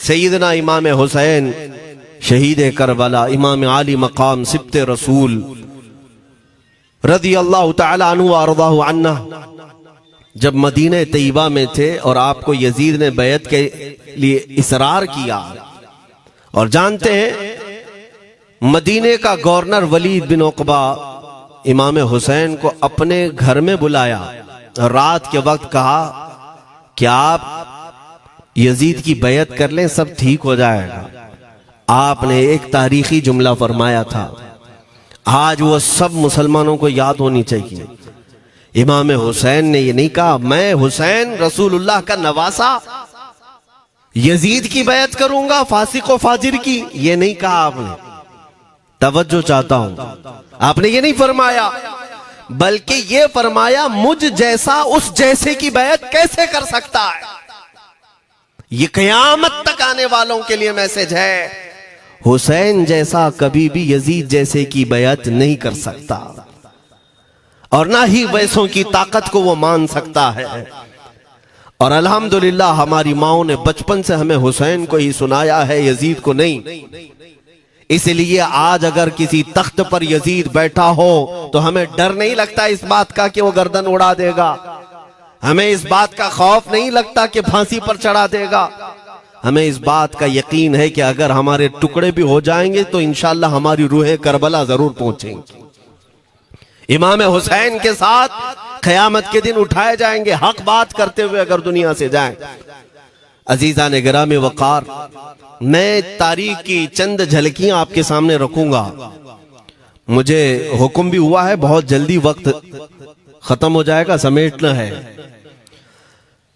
सैयदना इमाम हुसैन शहीद करबला, इमाम आली मकाम सिब्ते रसूल रज़ी अल्लाह तआला अन्हु व अर्ज़ाहु अन्ना, जब मदीने तैयबा में थे और आपको यजीद ने बैत के लिए इसरार किया, और जानते हैं मदीने का गवर्नर वलीद बिन उक़बा इमाम हुसैन को अपने घर में बुलाया और रात के वक्त कहा कि आप यजीद की बैत कर लें, सब ठीक हो जाएगा। आपने एक तारीखी जुमला फरमाया था, आज वो सब मुसलमानों को याद होनी चाहिए। इमाम हुसैन ने ये नहीं कहा मैं हुसैन रसूलुल्लाह का नवासा यजीद की बैत करूंगा फासिक व फाजिर की, ये नहीं कहा आपने। तवज्जो चाहता हूं, आपने ये नहीं फरमाया, बल्कि ये फरमाया मुझ जैसा उस जैसे की बैत कैसे कर सकता है। ये क़यामत तक आने वालों के लिए मैसेज है, हुसैन जैसा कभी भी यजीद जैसे की बैत नहीं कर सकता, और ना ही वैसों की ताकत को वो मान सकता है। और अल्हम्दुलिल्लाह हमारी माओ ने बचपन से हमें हुसैन को ही सुनाया है, यजीद को नहीं। इसलिए आज अगर किसी तख्त पर यजीद बैठा हो तो हमें डर नहीं लगता इस बात का कि वो गर्दन उड़ा देगा, हमें इस बात का खौफ नहीं लगता कि फांसी पर चढ़ा देगा। हमें इस बात का यकीन है कि अगर हमारे टुकड़े भी हो जाएंगे तो इंशाअल्लाह हमारी रूहें करबला जरूर पहुंचेंगी। इमाम हुसैन के साथ क़यामत के दिन उठाए जाएंगे, हक बात करते हुए अगर दुनिया से जाएं। अजीजा ने गिरामी वकार, मैं तारीख की चंद झलकियां आपके सामने रखूंगा। मुझे हुक्म भी हुआ है, बहुत जल्दी वक्त खत्म हो जाएगा, समेटना है।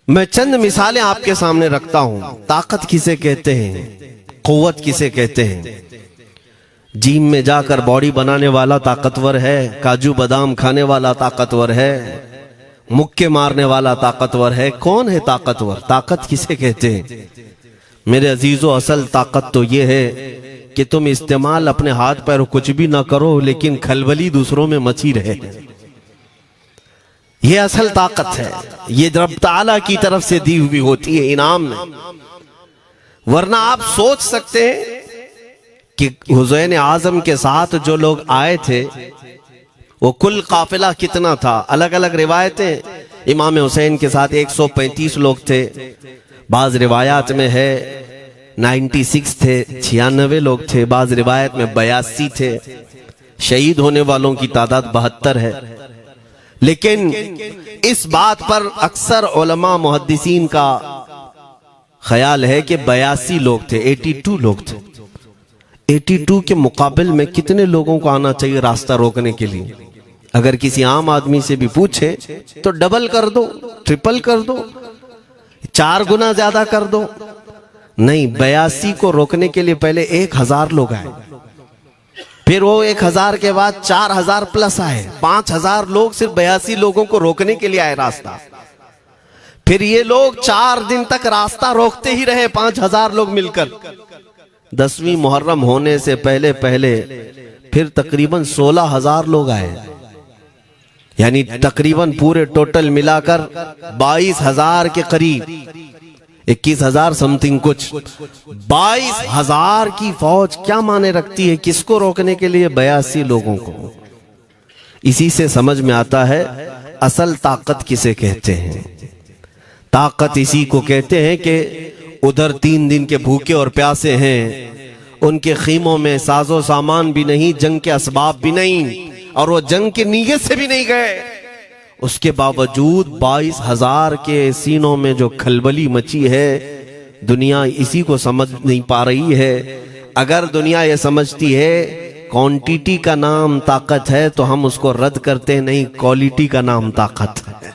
मैं चंद मिसालें आपके सामने रखता हूं। ताकत किसे कहते हैं, कुव्वत किसे कहते हैं। जिम में जाकर बॉडी बनाने वाला ताकतवर है, काजू बादाम खाने वाला ताकतवर है, मुक्के मारने वाला ताकतवर है। कौन है ताकतवर? ताकत किसे कहते हैं मेरे अजीजों? असल ताकत तो ये है कि तुम इस्तेमाल अपने हाथ पैर कुछ भी ना करो, लेकिन खलबली दूसरों में मची रहे। ये असल ताकत है, ये रब ताला की तरफ से दी हुई होती है इनाम में। वरना आप सोच सकते हैं कि हुसैन आजम के साथ जो लोग आए थे वो कुल काफिला कितना था। अलग अलग रिवायतें, इमाम हुसैन के साथ 135 लोग थे, बाज रिवायात में है 96 थे, 96 लोग थे, बाज रिवायत में 82 थे। शहीद होने वालों की तादाद 72 है। लेकिन इस बात पर अक्सर उलमा मुहद्दिसीन का ख्याल है कि 82 लोग थे, 82 लोग थे। 82 के मुकाबिल में कितने लोगों को आना चाहिए रास्ता रोकने के लिए? अगर किसी आम आदमी से भी पूछे तो डबल कर दो, ट्रिपल कर दो, 4 गुना ज्यादा कर दो। नहीं, 82 को रोकने के लिए पहले 1000 लोग आए, फिर वो 1000 के बाद 4000 प्लस आए, 5000 लोग सिर्फ 82 लोगों को रोकने के लिए आए रास्ता। फिर ये लोग 4 दिन तक रास्ता रोकते ही रहे, 5000 लोग मिलकर। 10वीं मुहर्रम होने से पहले पहले फिर तकरीबन 16000 लोग आए, यानी तकरीबन पूरे टोटल मिलाकर 22000 के करीब, 21000 समथिंग कुछ। 22000 की फौज क्या माने रखती है? किसको रोकने के लिए? 82 लोगों को। इसी से समझ में आता है असल ताकत किसे कहते हैं। ताकत इसी को कहते हैं कि उधर 3 दिन के भूखे और प्यासे हैं, उनके खीमों में साजो सामान भी नहीं, जंग के असबाब भी नहीं, और वो जंग की नीयत से भी नहीं गए। उसके बावजूद 22000 के सीनों में जो खलबली मची है, दुनिया इसी को समझ नहीं पा रही है। अगर दुनिया ये समझती है क्वांटिटी का नाम ताकत है तो हम उसको रद्द करते नहीं, क्वालिटी का नाम ताकत है।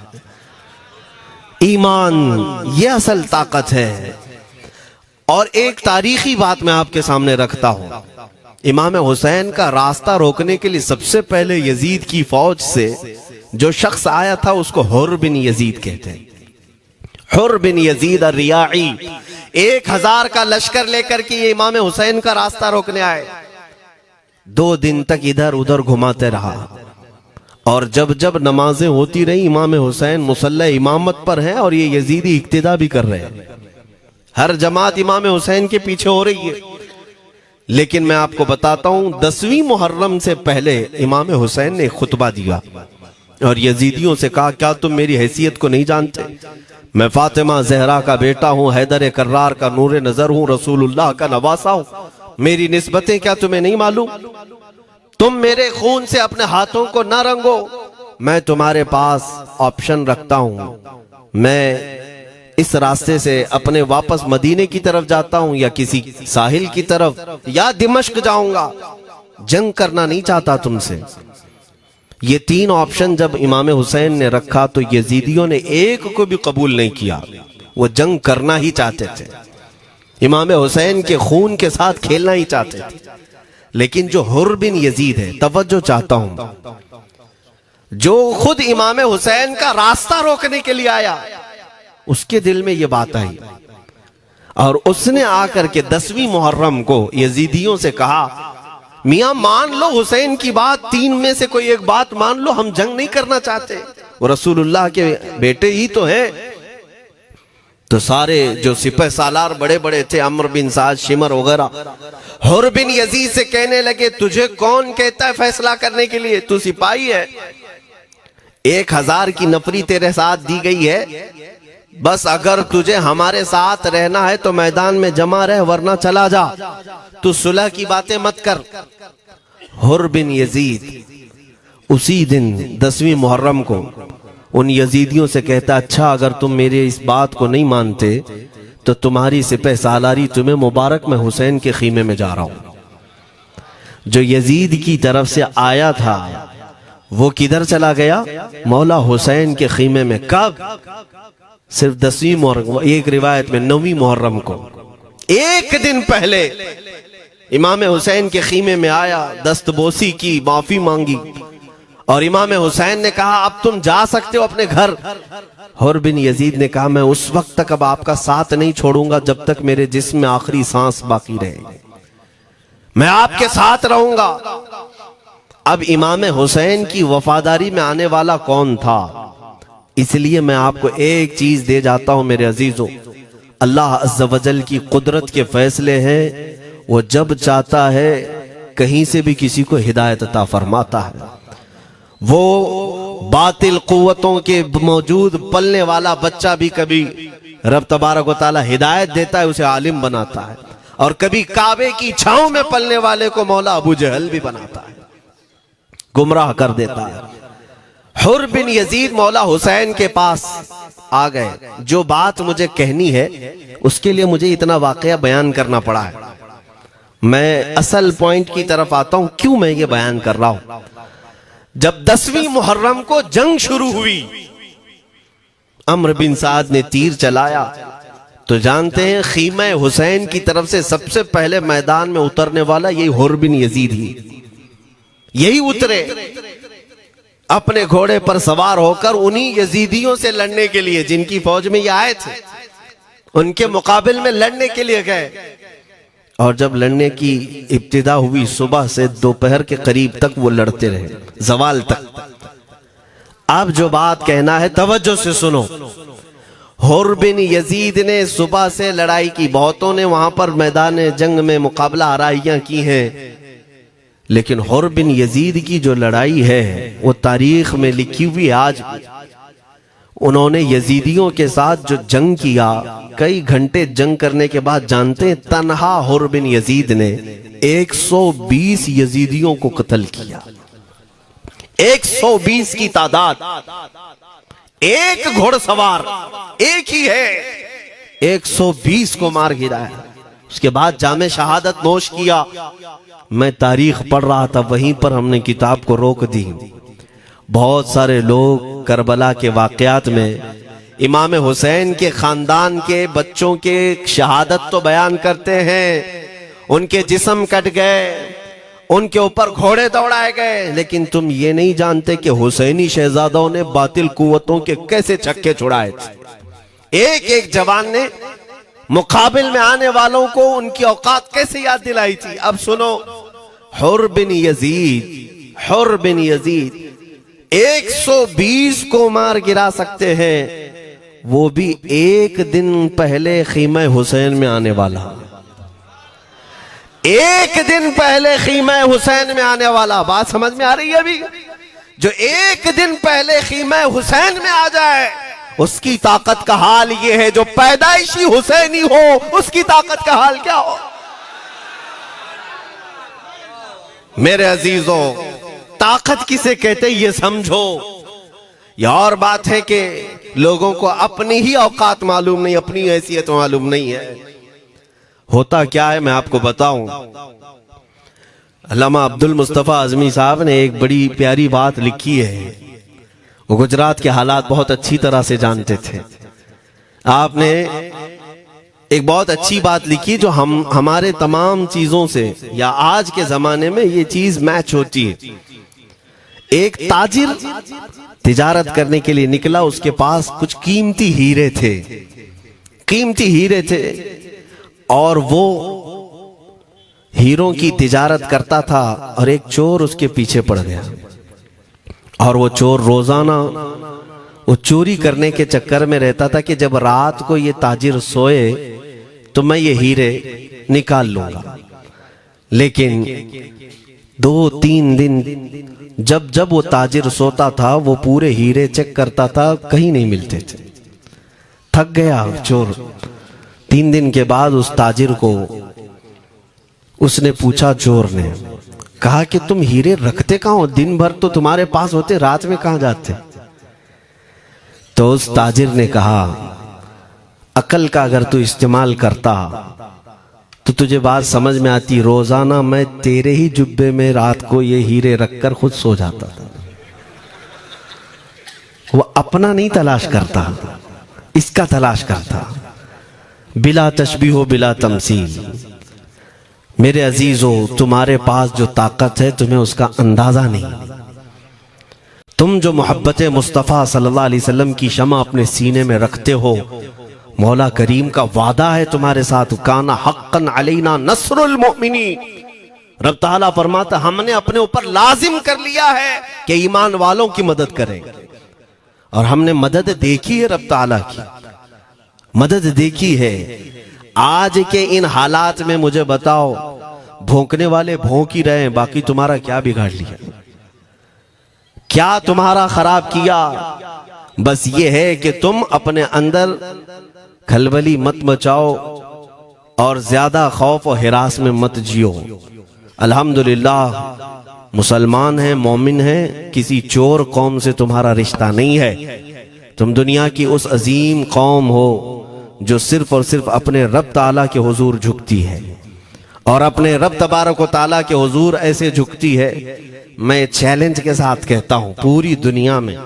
ईमान ये असल ताकत है। और एक तारीखी बात मैं आपके सामने रखता हूं। इमाम हुसैन का रास्ता रोकने के लिए सबसे पहले यजीद की फौज से जो शख्स आया था उसको हुर बिन यजीद कहते हैं। हुर बिन यजीद रियाई 1000 का लश्कर लेकर के ये इमाम हुसैन का रास्ता रोकने आए। 2 दिन तक इधर उधर घुमाते रहा, और जब जब नमाजें होती रही इमाम हुसैन मुसल्ला इमामत पर हैं और ये यजीदी इक्तिदा भी कर रहे हैं। हर जमात इमाम हुसैन के पीछे हो रही है। लेकिन मैं आपको बताता हूं 10वीं मुहर्रम से पहले इमाम हुसैन ने खुतबा दिया और यजीदियों से कहा, क्या तुम मेरी हैसियत को नहीं जानते? मैं फातिमा जहरा का बेटा हूं, हैदर कर्रार का नूर नजर हूं, रसूलुल्लाह का नवासा हूं। मेरी निस्बतें क्या तुम्हें नहीं मालूम? तुम मेरे खून से अपने हाथों को न रंगो। मैं तुम्हारे पास ऑप्शन रखता हूं, मैं इस रास्ते से अपने वापस मदीने की तरफ जाता हूं या किसी साहिल की तरफ या दिमश्क जाऊंगा। जंग करना नहीं चाहता तुमसे। ये 3 ऑप्शन जब इमाम हुसैन ने रखा तो यजीदियों ने एक को भी कबूल नहीं किया। वो जंग करना ही चाहते थे, इमाम हुसैन के खून के साथ खेलना ही चाहते थे। लेकिन जो हुर बिन यजीद है, तवज्जो चाहता हूं, जो खुद इमाम हुसैन का रास्ता रोकने के लिए आया, उसके दिल में ये बात आई और उसने आकर के 10वीं मुहर्रम को यजीदियों से कहा, मियां मान लो हुसैन की बात, 3 में से कोई एक बात मान लो, हम जंग नहीं करना चाहते, वो रसूलुल्लाह के बेटे ही तो हैं। तो सारे जो सिपह सालार बड़े बड़े थे, अम्र बिन साद, शिमर वगैरह, हुर बिन यजीद से कहने लगे, तुझे कौन कहता है फैसला करने के लिए? तू सिपाही है, 1000 की नफरी तेरे साथ दी गई है, बस अगर तुझे हमारे साथ रहना है तो मैदान में जमा रह, वरना चला जा, तू सुलह की बातें मत कर। हुर बिन यजीद उसी दिन 10वीं मुहर्रम को उन यजीदियों से कहता, अच्छा अगर तुम मेरे इस बात को नहीं मानते तो तुम्हारी सिपह सालारी तुम्हें मुबारक, मैं हुसैन के खीमे में जा रहा हूं। जो यजीद की तरफ से आया था वो किधर चला गया? मौला हुसैन के खीमे में। कब? सिर्फ 10वीं मुहर्रम, एक रिवायत में 9वीं मुहर्रम को, एक दिन पहले इमाम हुसैन के खीमे में आया, दस्तबोसी की, माफी मांगी और इमाम हुसैन ने कहा, अब तुम जा सकते हो अपने घर। हुर बिन यजीद ने कहा, मैं उस वक्त तक अब आपका साथ नहीं छोड़ूंगा जब तक मेरे जिस्म में आखिरी सांस बाकी रहेगी, मैं आपके साथ रहूंगा। अब इमाम हुसैन की वफादारी में आने वाला कौन था? इसलिए मैं आपको एक चीज दे जाता हूं मेरे अजीजों, अल्लाह अज़्ज़ व जल की कुदरत के फैसले हैं, वो जब चाहता है कहीं से भी किसी को हिदायत अता फरमाता है। वो बातिल कुव्वतों के मौजूद पलने वाला बच्चा भी कभी रब तबारक व तआला हिदायत देता है, उसे आलिम बनाता है, और कभी काबे की छांव में पलने वाले को मौला अबू जहल भी बनाता है, गुमराह कर देता है। हुर बिन यजीद मौला हुसैन के पास आ गए। जो बात मुझे कहनी है उसके लिए मुझे इतना वाकया बयान करना पड़ा है। मैं असल पॉइंट की तरफ आता हूं, क्यों मैं ये बयान कर रहा हूं। जब 10वीं मुहर्रम को जंग शुरू हुई, अम्र बिन साद ने तीर चलाया, तो जानते हैं खीमा हुसैन की तरफ से सबसे पहले मैदान में उतरने वाला यही हुर बिन यजीद ही, यही उतरे अपने घोड़े पर सवार होकर उन्हीं यजीदियों से लड़ने के लिए जिनकी फौज में ये आए थे, उनके मुकाबिल में लड़ने के लिए गए। और जब लड़ने की इब्तिदा हुई, सुबह से दोपहर के करीब तक वो लड़ते रहे, जवाल तक। अब जो बात कहना है तवज्जो से सुनो। हुर बिन यजीद ने सुबह से लड़ाई की, बहुतों ने वहां पर मैदान जंग में मुकाबला आराइयां की हैं, लेकिन हुर बिन यजीद की जो लड़ाई है वो तारीख में लिखी हुई है आज भी। उन्होंने यजीदियों के साथ जो जंग किया, कई घंटे जंग करने के बाद, जानते हैं तन्हा हुर बिन यजीद ने 120 यजीदियों को कत्ल किया। 120 की तादाद, एक घोड़सवार एक ही है, 120 को मार गिराया। उसके बाद जामे शहादत नोश किया। मैं तारीख पढ़ रहा था, वहीं पर हमने किताब को रोक दी। बहुत सारे लोग करबला के वाकयात में इमाम हुसैन के खानदान के बच्चों के शहादत तो बयान करते हैं, उनके जिस्म कट गए, उनके ऊपर घोड़े दौड़ाए गए, लेकिन तुम ये नहीं जानते कि हुसैनी शहजादों ने बातिल कुव्वतों के कैसे छक्के छुड़ाए थे। एक एक जवान ने मुकाबिल में आने वालों को उनकी औकात कैसे याद दिलाई थी। अब सुनो, हुर बिन यजीद 120 को मार गिरा सकते हैं, वो भी एक दिन पहले खीमा हुसैन में आने वाला, एक दिन पहले खीमा हुसैन में आने वाला। बात समझ में आ रही है? अभी जो एक दिन पहले खीमा हुसैन में आ जाए उसकी ताकत का हाल ये है, जो पैदाइशी हुसैनी हो उसकी ताकत का हाल क्या हो। मेरे अजीजों, ताकत किसे कहते ये समझो। यह और बात है कि लोगों को अपनी ही औकात मालूम नहीं, अपनी हैसियत मालूम नहीं है। होता क्या है मैं आपको बताऊं। अल्लामा अब्दुल मुस्तफा आजमी साहब ने एक बड़ी प्यारी बात लिखी है। वो गुजरात के हालात बहुत अच्छी तरह से जानते थे। आपने एक बहुत अच्छी बात लिखी जो हमारे तमाम चीजों से या आज के जमाने में ये चीज मैच होती है। एक ताजिर तिजारत करने के लिए निकला, उसके पास कुछ कीमती हीरे थे, कीमती हीरे थे, और वो हीरों की तिजारत करता था और एक चोर उसके पीछे पड़ गया। और वो चोर रोजाना वो चोरी करने के चक्कर में रहता था कि जब रात को ये ताजिर सोए तो मैं ये हीरे निकाल लूंगा। लेकिन 2-3 दिन जब जब वो ताजिर सोता था वो पूरे हीरे चेक करता था, कहीं नहीं मिलते थे। थक गया चोर। 3 दिन के बाद उस ताजिर को उसने पूछा, चोर ने कहा कि तुम हीरे रखते कहां हो? दिन भर तो तुम्हारे पास होते, रात में कहां जाते? तो उस ताजिर ने कहा, अकल का अगर तू इस्तेमाल करता तो तुझे बात समझ में आती। रोजाना मैं तेरे ही जुब्बे में रात को ये हीरे रखकर खुद सो जाता था। वो अपना नहीं तलाश करता, इसका तलाश करता। बिला तशबीह बिला तमसील। मेरे अजीजों, तुम्हारे पास जो ताकत है तुम्हें उसका अंदाजा नहीं। तुम जो मोहब्बत मुस्तफ़ा सल्लल्लाहु अलैहि वसल्लम की शमा अपने सीने में रखते हो, मौला करीम का वादा है तुम्हारे साथ, काना हक्कन अलैना नस्रुल मोमिनीन। रब ताला फरमाता हमने अपने ऊपर लाजिम कर लिया है कि ईमान वालों की मदद करें। और हमने मदद देखी है, रब ताला की मदद देखी है। आज के इन हालात में मुझे बताओ, भौंकने वाले भौंक ही रहे हैं, बाकी तुम्हारा क्या बिगाड़ लिया, क्या तुम्हारा खराब किया? बस ये है कि तुम अपने अंदर खलबली मत मचाओ और ज्यादा खौफ और हिरास में मत जियो। अल्हम्दुलिल्लाह मुसलमान हैं, मोमिन हैं, किसी चोर कौम से तुम्हारा रिश्ता नहीं है। तुम दुनिया की उस अजीम कौम हो जो सिर्फ और सिर्फ अपने रब ताला के हुजूर झुकती है और अपने रब तबारक व ताला के हुजूर ऐसे झुकती है। मैं चैलेंज के साथ कहता हूं, पूरी दुनिया में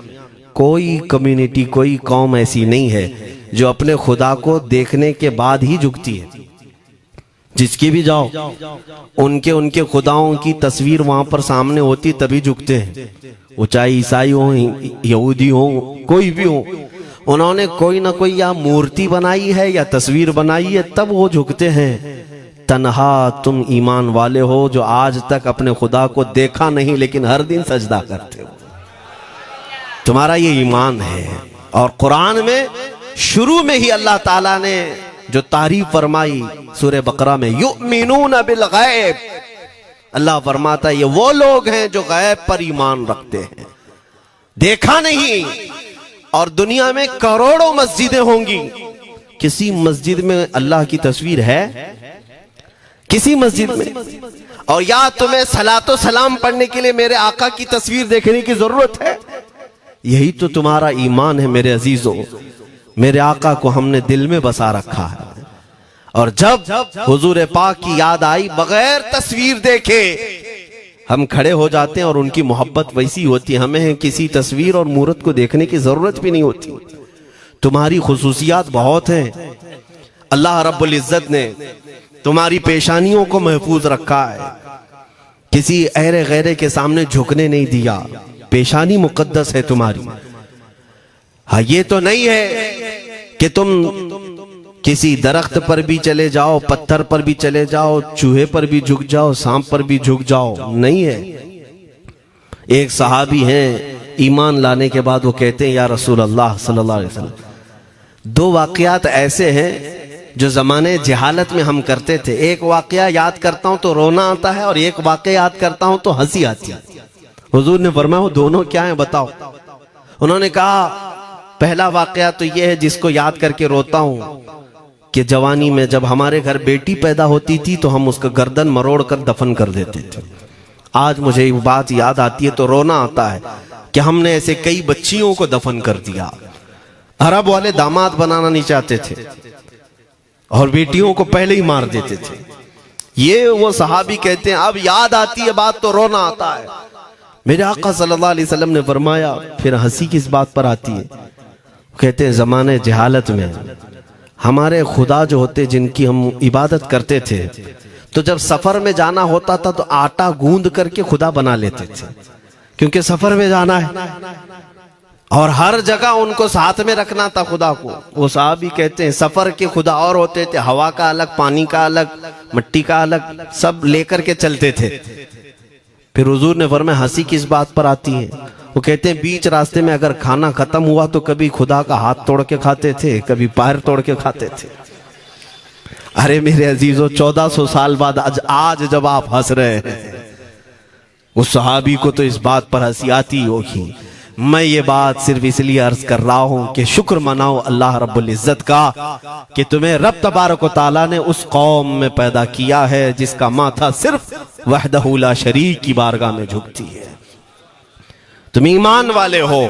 कोई कम्युनिटी, कोई कौम ऐसी नहीं है जो अपने खुदा को देखने के बाद ही झुकती है। जिसकी भी जाओ, उनके खुदाओं की तस्वीर वहां पर सामने होती तभी झुकते हैं। वो चाहे ईसाई हो, यहूदी हो, कोई भी हो, उन्होंने कोई ना कोई या मूर्ति बनाई है या तस्वीर बनाई है, तब वो झुकते हैं। तन्हा तुम ईमान वाले हो जो आज तक अपने खुदा को देखा नहीं लेकिन हर दिन सजदा करते हो, तुम्हारा ये ईमान है। और कुरान में शुरू में ही अल्लाह ताला ने जो तारीफ फरमाई सूरह बकरा में, युमिनून बिल गैब, अल्लाह फरमाता है ये वो लोग हैं जो गैब पर ईमान रखते हैं, देखा नहीं। और दुनिया में करोड़ों मस्जिदें होंगी, किसी मस्जिद में अल्लाह की तस्वीर है? किसी मस्जिद में? और या तुम्हें सलातो सलाम पढ़ने के लिए मेरे आका की तस्वीर देखने की जरूरत है? यही तो तुम्हारा ईमान है मेरे अजीजों। मेरे आका को हमने दिल में बसा रखा है, और जब हुजूर पाक की याद आई, बगैर तस्वीर देखे हम खड़े हो जाते हैं और उनकी मोहब्बत वैसी होती है, हमें किसी तस्वीर और मूरत को देखने की जरूरत भी नहीं होती। तुम्हारी खुसूसियात बहुत हैं। अल्लाह रब्बुल इज्जत ने तुम्हारी पेशानियों को महफूज रखा है, किसी अहरे गैरे के सामने झुकने नहीं दिया। पेशानी मुकद्दस है तुम्हारी। हाँ, ये तो नहीं है कि तुम किसी दरख्त पर भी चले जाओ, पत्थर पर भी चले जाओ, चूहे पर भी झुक जाओ, सांप पर भी झुक जाओ, नहीं है। एक सहाबी हैं, ईमान लाने के बाद वो कहते हैं, या रसूल अल्लाह सल्लल्लाहु अलैहि वसल्लम, दो वाकयात ऐसे हैं जो जमाने जहालत में हम करते थे। एक वाकया याद करता हूं तो रोना आता है और एक वाकया याद करता हूं तो हंसी आती है। हुजूर ने फरमाया वो दोनों क्या है बताओ। उन्होंने कहा पहला वाकया तो ये है जिसको याद करके रोता हूं कि जवानी में जब हमारे घर बेटी पैदा होती थी तो हम उसका गर्दन मरोड़ कर दफन कर देते थे। आज मुझे वो बात याद आती है तो रोना आता है कि हमने ऐसे कई बच्चियों को दफन कर दिया। अरब वाले दामाद बनाना नहीं चाहते थे और बेटियों को पहले ही मार देते थे। ये वो सहाबी कहते हैं अब याद आती है बात तो रोना आता है। मेरे आका सल्लल्लाहु अलैहि वसल्लम ने फरमाया फिर हंसी किस बात पर आती है। कहते हैं जमाने जहालत में हमारे खुदा जो होते जिनकी हम इबादत करते थे तो जब सफर में जाना होता था तो आटा गूंद करके खुदा बना लेते थे, क्योंकि सफर में जाना है और हर जगह उनको साथ में रखना था खुदा को। वो साहब ही कहते हैं सफर के खुदा और होते थे, हवा का अलग, पानी का अलग, मिट्टी का अलग, सब लेकर के चलते थे। फिर हुजूर ने फरमाया हंसी किस बात पर आती है। वो कहते हैं बीच रास्ते में अगर खाना खत्म हुआ तो कभी खुदा का हाथ तोड़ के खाते थे, कभी पैर तोड़ के खाते थे। अरे मेरे अजीजों 1400 साल बाद आज जब आप हंस रहे हैं उस सहाबी को तो इस बात पर हंसी आती होगी। मैं ये बात सिर्फ इसलिए अर्ज कर रहा हूं कि शुक्र मनाओ अल्लाह रब्बुल इज्जत का कि तुम्हें रब तबारक व तआला ने उस कौम में पैदा किया है जिसका माथा सिर्फ वहदहू ला शरीक की बारगाह में झुकती है। तुम ईमान वाले हो।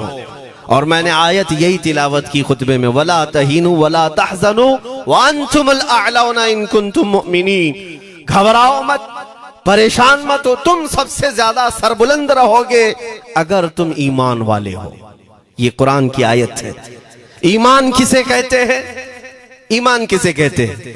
और मैंने आयत यही तिलावत की खुतबे में, वला तहीनु वला तहज़नु व अंतुमुल अअलौना इन कुंतुम मुमिनीन। घबराओ मत, परेशान मत हो, तुम सबसे ज्यादा सरबुलंद रहोगे अगर तुम ईमान वाले हो। ये कुरान की आयत है। ईमान किसे कहते हैं? ईमान किसे कहते हैं?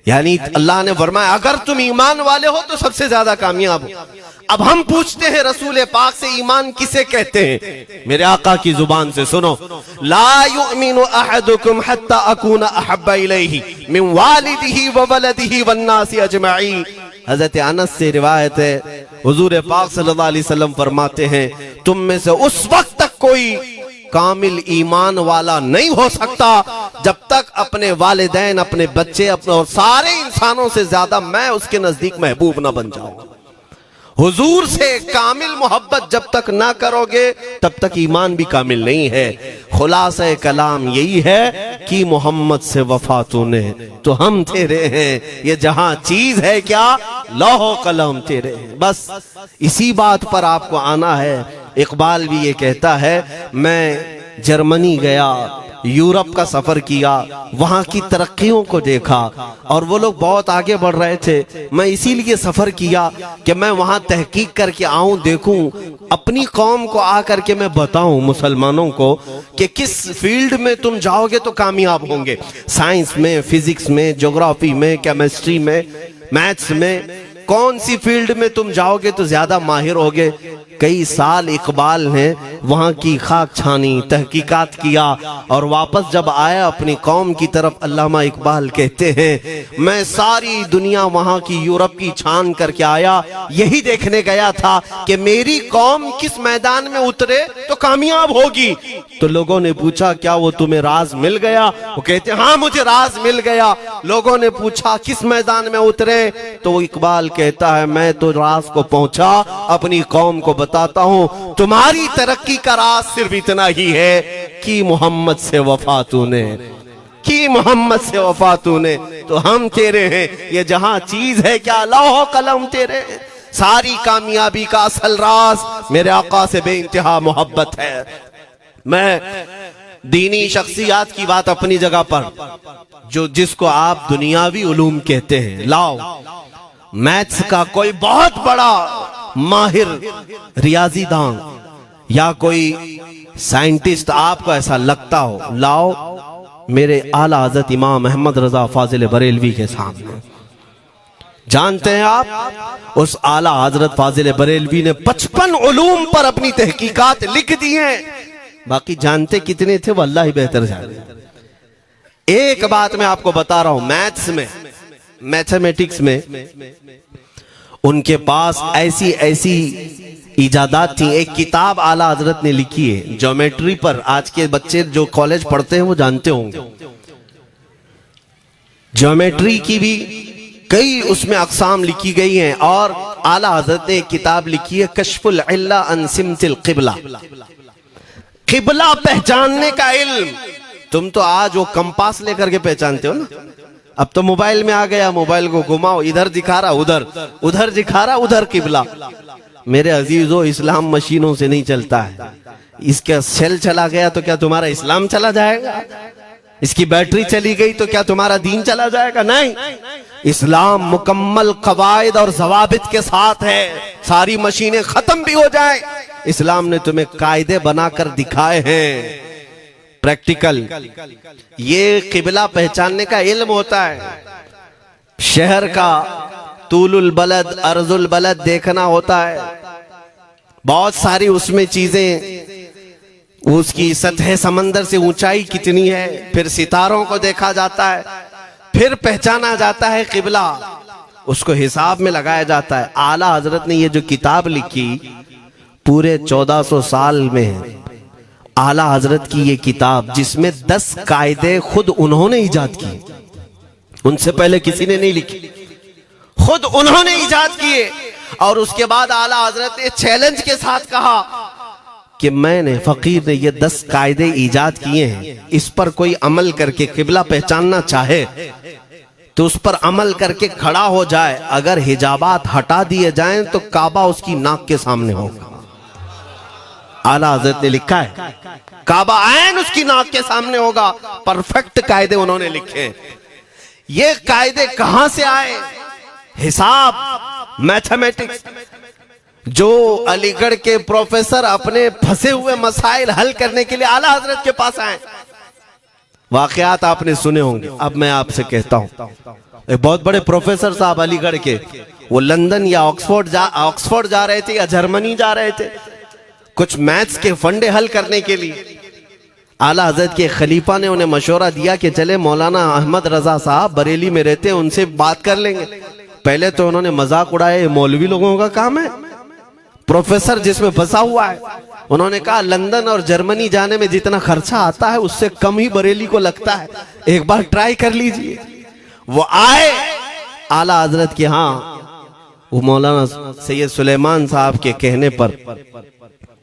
यानी अल्लाह ने फरमाया अगर तुम ईमान वाले हो तो सबसे ज्यादा कामयाब हो। अब हम पूछते हैं रसूल पाक से ईमान किसे कहते हैं? मेरे आका की जुबान से सुनो, ला युमिनु अहदुकुम हत्ता अकूना अहब्बा इलैहि मिन वालिदिही व वलदिही वन नासी अजमईन। हजरत अनस से रिवायत है, हुजूर पाक सल्लल्लाहु अलैहि वसल्लम फरमाते हैं तुम में से उस वक्त तक कोई कामिल ईमान वाला नहीं हो सकता जब तक अपने वालिदैन, अपने बच्चे, अपने और सारे इंसानों से ज्यादा मैं उसके नजदीक महबूब ना बन जाऊं। हुजूर से कामिल मोहब्बत जब तक ना करोगे तब तक ईमान भी कामिल नहीं है। खुलासा कलाम यही है कि मोहम्मद से वफा तूने तो हम तेरे हैं, ये जहां चीज है क्या लौह कलम तेरे हैं। बस इसी बात पर आपको आना है। इकबाल भी ये कहता है मैं जर्मनी गया, यूरोप का सफर किया, वहां की तरक्कियों को देखा और वो लोग बहुत आगे बढ़ रहे थे। मैं इसीलिए सफर किया कि मैं वहां तहकीक करके आऊं, देखूं, अपनी कौम को आकर के मैं बताऊं मुसलमानों को कि किस फील्ड में तुम जाओगे तो कामयाब होंगे। साइंस में, फिजिक्स में, ज्योग्राफी में, केमिस्ट्री में, मैथ्स में, कौन सी फील्ड में तुम जाओगे तो ज्यादा माहिर होगे। कई साल इकबाल ने वहां की खाक छानी, तहकीकात किया और वापस जब आया अपनी कौम की तरफ, अल्लामा इकबाल कहते हैं मैं सारी दुनिया वहां की यूरोप की छान करके आया, यही देखने गया था कि मेरी कौम किस मैदान में उतरे तो कामयाब होगी। तो लोगों ने पूछा क्या वो तुम्हें राज मिल गया? वो कहते हाँ मुझे राज मिल गया। लोगों ने पूछा किस मैदान में उतरे? तो इकबाल कहता है मैं तो राज को पहुंचा, अपनी कौम को बताता हूं तुम्हारी तरक्की का राज सिर्फ इतना ही है कि मोहम्मद से वफा तूने, कि मोहम्मद से वफा तूने तो हम तेरे हैं। ये जहां चीज है क्या लौह कलम तेरे हैं। सारी कामयाबी का असल राज मेरे आका से बेइंतहा मोहब्बत है। मैं दीनी शख्सियात की बात अपनी जगह पर, जो जिसको आप दुनियावी उलूम कहते हैं, लाओ मैथ्स का कोई बहुत बड़ा माहिर रियाजीदान या कोई साइंटिस्ट आपको ऐसा लगता हो, लाओ मेरे आला हजरत इमाम अहमद रजा फाजिल बरेलवी के सामने। जानते हैं आप उस आला हजरत फाजिल बरेलवी ने 55 उलूम पर अपनी तहकीकात लिख दी हैं। बाकी जानते कितने थे वो अल्लाह ही बेहतर जाने। एक बात मैं आपको बता रहा हूं, मैथ्स में, मैथमेटिक्स में उनके पास ऐसी ऐसी इजादात थी। एक किताब आला हजरत ने लिखी है ज्योमेट्री पर, आज के बच्चे जो कॉलेज पढ़ते हैं वो जानते होंगे। ज्योमेट्री की भी कई उसमें अक़साम लिखी गई हैं, और आला हजरत ने एक किताब लिखी है कश्फुल इल्ला अन सिमतिल क़िबला, क़िबला पहचानने का इल्म। तुम तो आज वो कंपास लेकर के पहचानते हो ना, अब तो मोबाइल में आ गया, मोबाइल को घुमाओ, इधर दिखा रहा उधर, उधर दिखा रहा उधर क़िबला। मेरे अजीजों, इस्लाम मशीनों से नहीं चलता है। इसका सेल चला गया तो क्या तुम्हारा इस्लाम चला जाएगा? इसकी बैटरी चली गई तो क्या तुम्हारा दीन चला जाएगा? नहीं, इस्लाम मुकम्मल कवायद और ज़वाबित के साथ है। सारी मशीनें खत्म भी हो जाए, इस्लाम ने तुम्हें कायदे बनाकर दिखाए हैं, प्रैक्टिकल। ये क़िबला पहचानने का इल्म होता है। शहर का तूलुल बलद अर्जुल बलद देखना होता है, बहुत सारी उसमें चीजें, उसकी सतह समंदर से ऊंचाई कितनी है, फिर सितारों को देखा जाता है, फिर पहचाना जाता है क़िबला, उसको हिसाब में लगाया जाता है। आला हजरत ने ये जो किताब लिखी पूरे 1400 साल में, आला हजरत की ये किताब जिसमें 10 कायदे खुद उन्होंने इजाद किए, उनसे पहले किसी ने नहीं लिखी, खुद उन्होंने इजाद किए। और उसके बाद आला हजरत ने चैलेंज के साथ कहा कि मैंने, फकीर ने ये 10 कायदे इजाद किए हैं, इस पर कोई अमल करके क़िबला पहचानना चाहे तो उस पर अमल करके खड़ा हो जाए, अगर हिजाबात हटा दिए जाएं तो काबा उसकी नाक के सामने होगा। आला हजरत ने लिखा है काबा ऐन उसकी नाक के सामने होगा। परफेक्ट कायदे उन्होंने लिखे। ये कायदे कहां से आए? हिसाब, मैथमेटिक्स। जो अलीगढ़ के प्रोफेसर अपने फंसे हुए मसाइल हल करने के लिए आला हजरत के पास आए, वाकयात आपने सुने होंगे। अब मैं आपसे कहता हूं, एक बहुत बड़े प्रोफेसर साहब अलीगढ़ के, वो लंदन या ऑक्सफोर्ड जा रहे थे या जर्मनी जा रहे थे कुछ मैथ्स के फंडे हल करने के लिए। आला हजरत के खलीफा ने उन्हें मशवरा दिया कि चले मौलाना अहमद रजा साहब बरेली में रहते हैं, उनसे बात कर लेंगे। पहले तो उन्होंने मजाक उड़ाया, ये मौलवी लोगों का काम है, प्रोफेसर जिसमें फंसा हुआ है। उन्होंने कहा लंदन और जर्मनी जाने में जितना खर्चा आता है उससे कम ही बरेली को लगता है, एक बार ट्राई कर लीजिए। वो आए आला हजरत के यहाँ, वो मौलाना सैयद सुलेमान साहब के कहने पर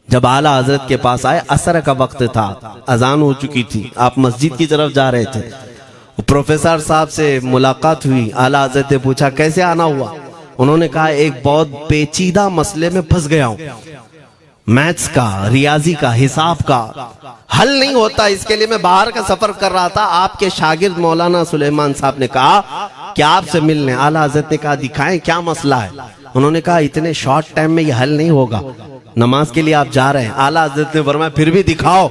जब आला हजरत के पास आए, असर का वक्त था, अजान हो चुकी थी, आप मस्जिद की तरफ जा रहे थे। प्रोफेसर साहब से मुलाकात हुई। आला हजरत ने पूछा कैसे आना हुआ? उन्होंने कहा एक बहुत पेचीदा मसले में फंस गया हूं, मैथ्स का, रियाजी का, हिसाब का हल नहीं होता, इसके लिए मैं बाहर का सफर कर रहा था। आपके शागिर्द मौलाना सुलेमान साहब ने कहा कि आपसे मिलने। आला हजरत ने कहा दिखाएं क्या मसला है? उन्होंने कहा इतने शॉर्ट टाइम में यह हल नहीं होगा, नमाज के लिए आप जा रहे हैं। आला हजरत ने फरमाया फिर भी दिखाओ।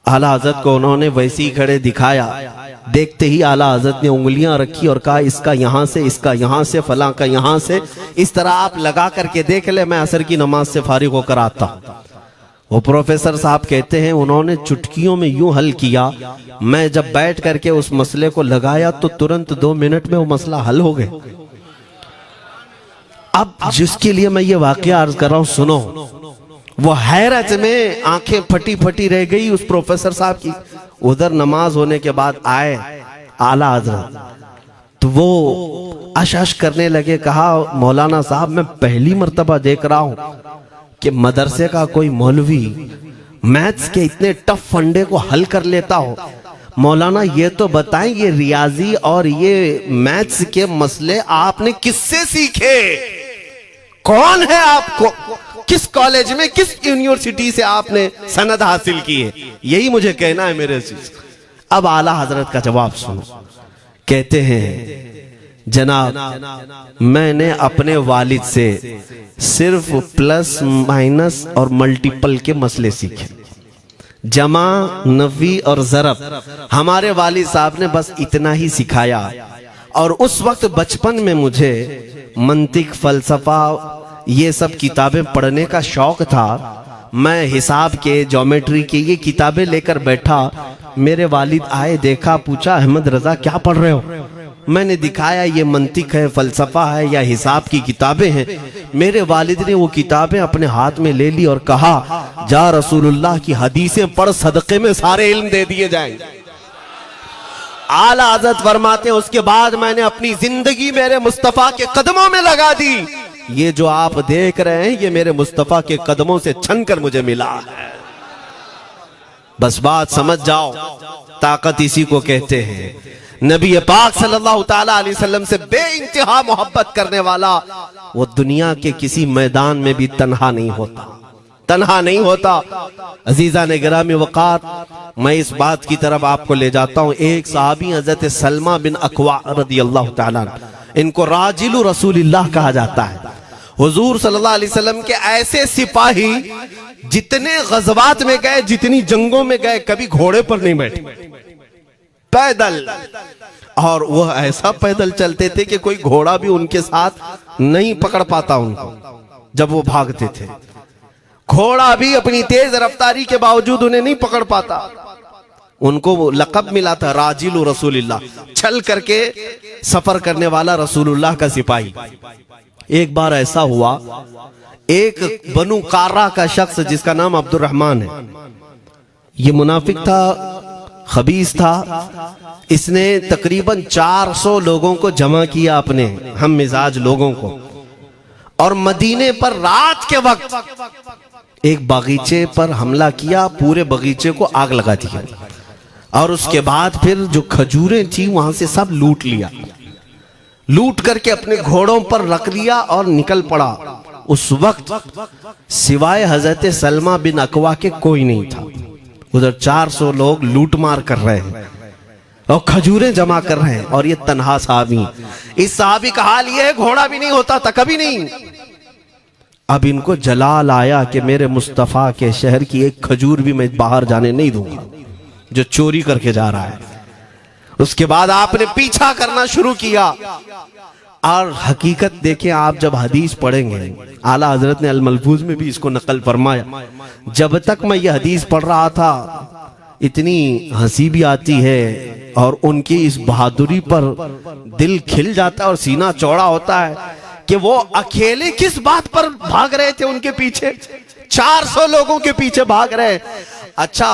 आला हजरत को उन्होंने वैसे ही खड़े दिखाया। देखते ही आला हजरत ने उंगलियां रखी और कहा इसका यहां से, इसका यहां से, फलां का यहां से, इस तरह आप लगा करके देख ले, मैं असर की नमाज से फारिग होकर आता। वो प्रोफेसर साहब कहते हैं उन्होंने चुटकियों में यूं हल किया, मैं जब बैठ करके उस मसले को लगाया तो तुरंत 2 मिनट में वो मसला हल हो गया। अब जिसके लिए मैं ये वाकया अर्ज कर रहा हूं सुनो। वो हैरत में आंखें फटी फटी रह गई उस प्रोफेसर साहब की। उधर नमाज होने के बाद आए आला हजरत, तो वो अश करने लगे। कहा मौलाना साहब मैं पहली मर्तबा देख रहा हूं कि मदरसे का कोई मौलवी मैथ्स के इतने टफ फंडे को हल कर लेता हो। मौलाना ये तो बताएं, ये रियाजी और ये मैथ्स के मसले आपने किससे सीखे? कौन है आपको? किस कॉलेज में, किस यूनिवर्सिटी से आपने सनद हासिल की है? यही मुझे कहना है मेरे अजीज। अब आला हजरत का जवाब सुनो। कहते हैं जनाब मैंने अपने वालिद से सिर्फ प्लस माइनस और मल्टीपल के मसले सीखे, जमा, नफी और ज़रब हमारे वालिद साहब ने बस इतना ही सिखाया। और उस वक्त बचपन में मुझे मंतिक, फलसफा, ये सब किताबें पढ़ने का शौक था। मैं हिसाब के, ज्योमेट्री के ये किताबें लेकर बैठा। मेरे वालिद आए, देखा, पूछा अहमद रजा क्या पढ़ रहे हो? मैंने दिखाया ये मंतिक है, फलसफा है या हिसाब की किताबें हैं। मेरे वालिद ने वो किताबें अपने हाथ में ले ली और कहा, जा रसूलुल्लाह की हदीसें पढ़, सदक़े में सारे इल्म दे दिए जाएंगे। आला हज़रत फरमाते हैं, उसके बाद मैंने अपनी जिंदगी मेरे मुस्तफा के कदमों में लगा दी। ये जो आप देख रहे हैं ये मेरे मुस्तफा के कदमों से छनकर मुझे मिला है। बस बात समझ जाओ, ताकत इसी को कहते हैं। नबी पाक सल्लल्लाहु ताला अलैहि वसल्लम से बेइंतहा मोहब्बत करने वाला वो दुनिया के किसी मैदान में भी तन्हा नहीं होता, तन्हा नहीं होता। अजीजा ने गिरामी वक़ार, मैं इस बात की तरफ आपको ले जाता हूँ। एक सहाबी हजरत सलमा बिन अकवा रदियल्लाहु ताला, इनको राजिलु रसूलिल्लाह कहा जाता है। हुजूर सल्लल्लाहु अलैहि वसल्लम के ऐसे सिपाही जितने गज़वात में गए, जितनी जंगों में गए, कभी घोड़े पर नहीं बैठे, पैदल। और वह ऐसा पैदल चलते थे कि कोई घोड़ा भी उनके साथ नहीं पकड़ पाता उनको जब वो भागते थे। घोड़ा भी अपनी तेज रफ्तारी के बावजूद उन्हें नहीं पकड़ पाता। उनको लक़ब मिला था राजिलु रसूलिल्लाह, छल करके सफर करने वाला रसूलुल्लाह का सिपाही। एक बार ऐसा हुआ, एक बनु कार्रा का शख्स जिसका नाम अब्दुर्रहमान है, ये मुनाफिक था, खबीस था। इसने तकरीबन 400 लोगों को जमा किया, अपने हम मिजाज लोगों को, और मदीने पर रात के वक्त एक बगीचे पर हमला किया, पूरे बगीचे को आग लगा दिया। और उसके बाद फिर जो खजूरें थी वहां से सब लूट लिया, लूट करके अपने घोड़ों पर रख लिया और निकल पड़ा। उस वक्त सिवाय हजरत सलमा बिन अकवा के कोई नहीं था। उधर 400 लोग लूट मार कर रहे हैं और खजूरें जमा कर रहे हैं, और ये तन्हा साहबी। इस साहबी का हाल ये है, घोड़ा भी नहीं होता था कभी नहीं। अब इनको जलाल आया कि मेरे मुस्तफा के शहर की एक खजूर भी मैं बाहर जाने नहीं दूंगा जो चोरी करके जा रहा है। उसके बाद आपने पीछा करना शुरू किया। और हकीकत देखें, आप जब हदीस पढ़ेंगे, आला हजरत ने अल मलफूज में भी इसको नकल फरमाया, जब तक मैं ये हदीस पढ़ रहा था इतनी हंसी भी आती है और उनकी इस बहादुरी पर दिल खिल जाता है और सीना चौड़ा होता है कि वो अकेले किस बात पर भाग रहे थे। उनके पीछे 400 लोगों के पीछे भाग रहे। अच्छा,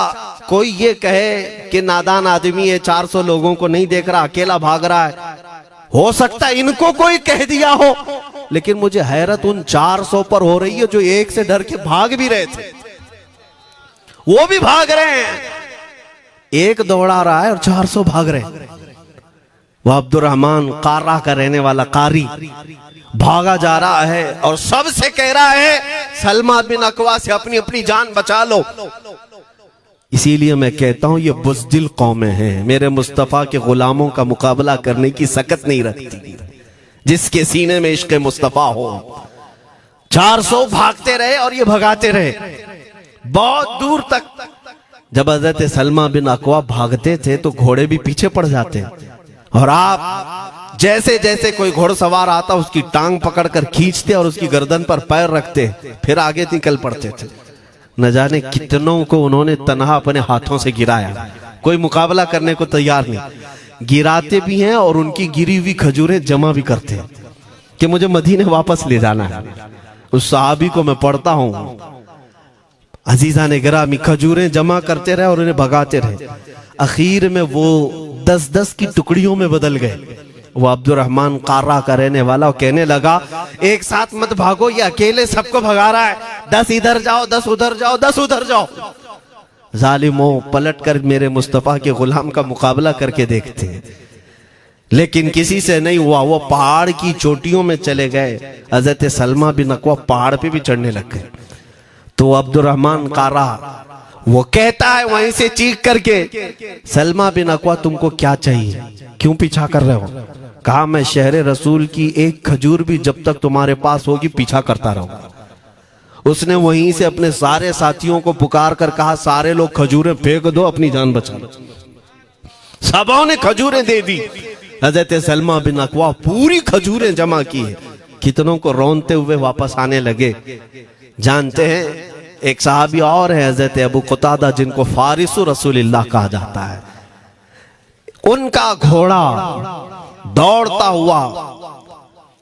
कोई ये कहे कि नादान आदमी है, 400 लोगों को नहीं देख रहा, अकेला भाग रहा है, हो सकता है इनको कोई कह दिया हो, लेकिन मुझे हैरत उन 400 पर हो रही है जो एक से डर के भाग भी रहे थे। वो भी भाग रहे हैं, एक दौड़ा रहा है और 400 भाग रहे हैं। वह अब्दुर्रहमान कार्रा का रहने वाला कारी भागा जा रहा है और सबसे कह रहा है सलमा बिन अकवा से अपनी अपनी जान बचा लो। इसीलिए मैं कहता हूं ये बुज़दिल कौमें हैं, मेरे मुस्तफा के गुलामों का मुकाबला करने की सकत नहीं रखती जिसके सीने में इश्क़ मुस्तफा हो। 400 भागते रहे और ये भगाते रहे बहुत दूर तक। जब हज़रत सलमा बिन अकवा भागते थे तो घोड़े भी पीछे पड़ जाते, और आप जैसे जैसे कोई घोड़सवार आता उसकी टांग पकड़कर खींचते और उसकी गर्दन पर पैर रखते, फिर आगे निकल पड़ते थे। न जाने कितनों को उन्होंने तन्हा अपने हाथों से गिराया, कोई मुकाबला करने को तैयार नहीं। गिराते भी हैं और उनकी गिरी हुई खजूरें जमा भी करते हैं कि मुझे मदीने वापस ले जाना है। उस सहाबी को मैं पढ़ता हूं, अजीजा ने गिरामी खजूरें जमा करते रहे और उन्हें भगाते रहे। आखिर में वो 10-10 की टुकड़ियों में बदल गए। वो अब्दुर्रहमान कार्रा का रहने वाला कहने लगा, एक साथ मत भागो, ये अकेले सबको भगा रहा है, 10 इधर जाओ, 10 उधर जाओ, 10 उधर जाओ। जालिमों, पलट कर मेरे मुस्तफा के गुलाम का मुकाबला करके देखते हैं, लेकिन किसी से नहीं हुआ। वो पहाड़ की चोटियों में चले गए। हजरत सलमा बिन अकवा पहाड़ पे भी चढ़ने लग गए। तो अब्दुर्रहमान कार्रा वो कहता है वहीं से चीख करके, सलमा बिन अकवा तुमको क्या चाहिए, क्यों पीछा कर रहे हो? कहा, मैं शहरे रसूल की एक खजूर भी जब तक तुम्हारे पास होगी पीछा करता रहूंगा। उसने वहीं से अपने सारे साथियों को पुकार कर कहा, सारे लोग खजूरें फेंक दो, अपनी जान बचा लो। सबों ने खजूरें दे दी। हजरत सलमा बिन अकवा पूरी खजूरें जमा की, कितनों को रोनते हुए वापस आने लगे। जानते हैं एक सहाबी और है हजरत अबू कुतादा, जिनको फारिसु रसूलिल्लाह कहा जाता है। उनका घोड़ा दौड़ता हुआ,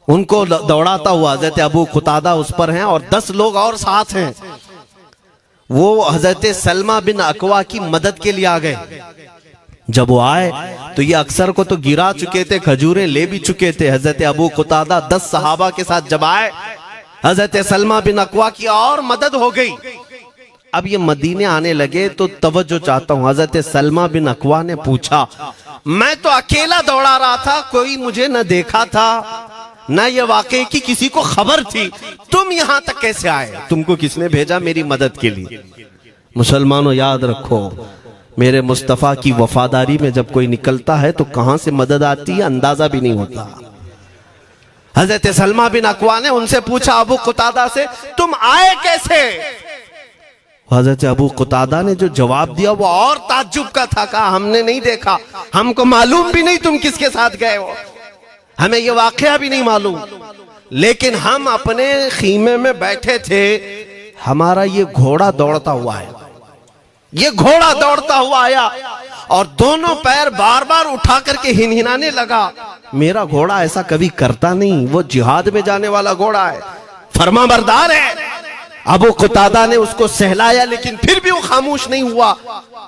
उनको दौड़ाता हुआ हजरत अबू कुतादा उस पर हैं और 10 लोग और साथ हैं। वो हजरत सलमा बिन अकवा की मदद के लिए आ गए। जब वो आए तो ये अक्सर को तो गिरा चुके थे, खजूरें ले भी चुके थे। हजरत अबू कुतादा 10 सहाबा के साथ जब आए, हजरत सलमा बिन अकवा की और मदद हो गई। अब ये मदीने आने लगे तो तवज्जो चाहता हूं। हजरत सलमा बिन अकवा ने पूछा, मैं तो अकेला दौड़ा रहा था, कोई मुझे न देखा था, न ये वाकई की किसी को खबर थी, तुम यहां तक कैसे आए? तुमको किसने भेजा मेरी मदद के लिए? मुसलमानों याद रखो, मेरे मुस्तफा की वफादारी में जब कोई निकलता है तो कहां से मदद आती है अंदाजा भी नहीं होता। हजरत सलमा बिन अकवा ने उनसे पूछा, अबू कुतादा से, तुम आए कैसे? हजरत अबू कुतादा ने जो जवाब दिया वो और ताज्जुब का था। कहा, हमने नहीं देखा, हमको मालूम भी नहीं तुम किसके साथ गए हो, हमें ये वाकया भी नहीं मालूम, लेकिन हम अपने खीमे में बैठे थे, हमारा ये घोड़ा दौड़ता हुआ है, ये घोड़ा दौड़ता हुआ आया और दोनों पैर बार बार उठा करके हिनहिनाने लगा। मेरा घोड़ा ऐसा कभी करता नहीं, वो जिहाद में जाने वाला घोड़ा है, फरमाबरदार है। अबू कुतादा ने उसको सहलाया लेकिन फिर भी वो खामोश नहीं हुआ।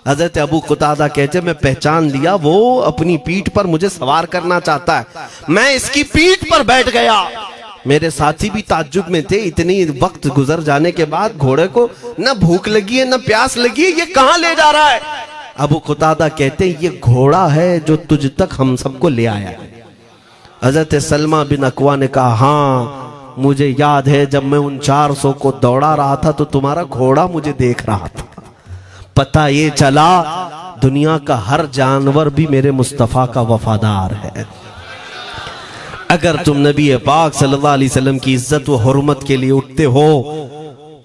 हजरत अबू कुतादा कहते, मैं पहचान लिया, वो अपनी पीठ पर मुझे सवार करना चाहता है। मैं इसकी पीठ पर बैठ गया। मेरे साथी भी ताज्जुब में थे, इतनी वक्त गुजर जाने के बाद घोड़े को न भूख लगी है न प्यास लगी है, ये कहां ले जा रहा है? अबू कुतादा कहते, ये घोड़ा है जो तुझ तक हम सबको ले आया है। हजरत सलमा बिन अकवा ने कहा, हाँ मुझे याद है, जब मैं उन 400 को दौड़ा रहा था तो तुम्हारा घोड़ा मुझे देख रहा था। पता ये चला दुनिया का हर जानवर भी मेरे मुस्तफा का वफादार है। अगर तुम नबी पाक सल्लल्लाहु अलैहि वसल्लम की इज्जत व हुर्मत के लिए उठते हो